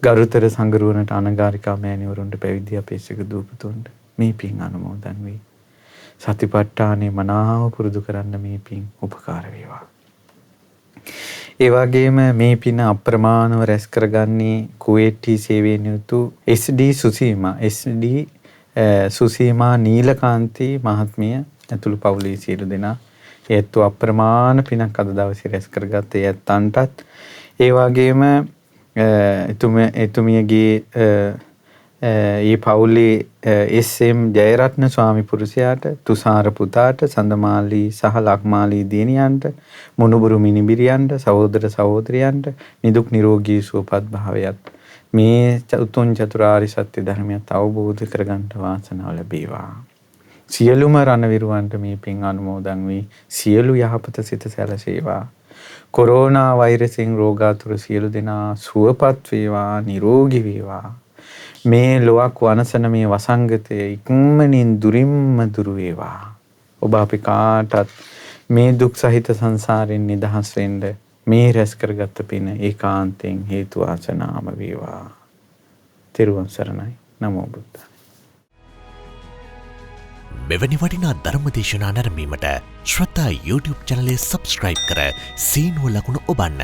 ගරුතර සංගරුවනට අනගාരികා මෑණිවරුන්ට පැවිදි අපේක්ෂක දූපතුන්ට මේ පින් අනුමෝදන් වේ. සතිපට්ඨානේ මනාව පුරුදු කරන්න මේ පින් උපකාර වේවා. ඒ වගේම මේ පින අප්‍රමාණව රැස් කරගන්නේ කුවේට්ටි සේවයෙන් යුතු SD සුසීමා නීලකාන්ති මහත්මිය ඇතුළු පවුලේ සියලු දෙනා ඒත්තු අප්‍රමාණ පිනක් අද දවසේ රැස් කරගත්ත ඇත්තන්ටත් ඒ වගේම එතුමියගේ ඒ පවුලේ SM ජයරත්න ස්වාමි පුරුෂයාට, තුෂාර පුතාට, සඳමාලි සහ ලක්මාලි දියණියන්ට, මොනුබුරු මිනිබිරියන්ට, සහෝදර සහෝදරියන්ට නිදුක් නිරෝගී සුවපත් භාවයත් මේ උතුම් චතුරාර්ය සත්‍ය ධර්මයත් අවබෝධ කරගන්න වාසනාව ලැබේවා. සියලුම රණවිරුවන්ට මේ පින් අනුමෝදන් වී සියලු යහපත සිත සැලසේවා. කොරෝනා වෛරසෙන් රෝගාතුර සියලු දෙනා සුවපත් වේවා, නිරෝගී වේවා. මේ ලොවක් වනසන මේ වසංගතය ඉක්මනින් දුරින්ම දුරු වේවා. ඔබ අපි කාටත් මේ දුක් සහිත සංසාරයෙන් නිදහස් වෙන්න මේ රැස් කරගත්ත පින ඒකාන්තයෙන් හේතු වාසනාම වේවා. තෙරුවන් සරණයි. නමෝ බුද්ධාය. මෙවැනි වටිනා ධර්මදේශනා නැරඹීමට ශ්‍රද්ධා YouTube චැනලය සබ්ස්ක්‍රයිබ් කර සීනුව ලකුණ ඔබන්න.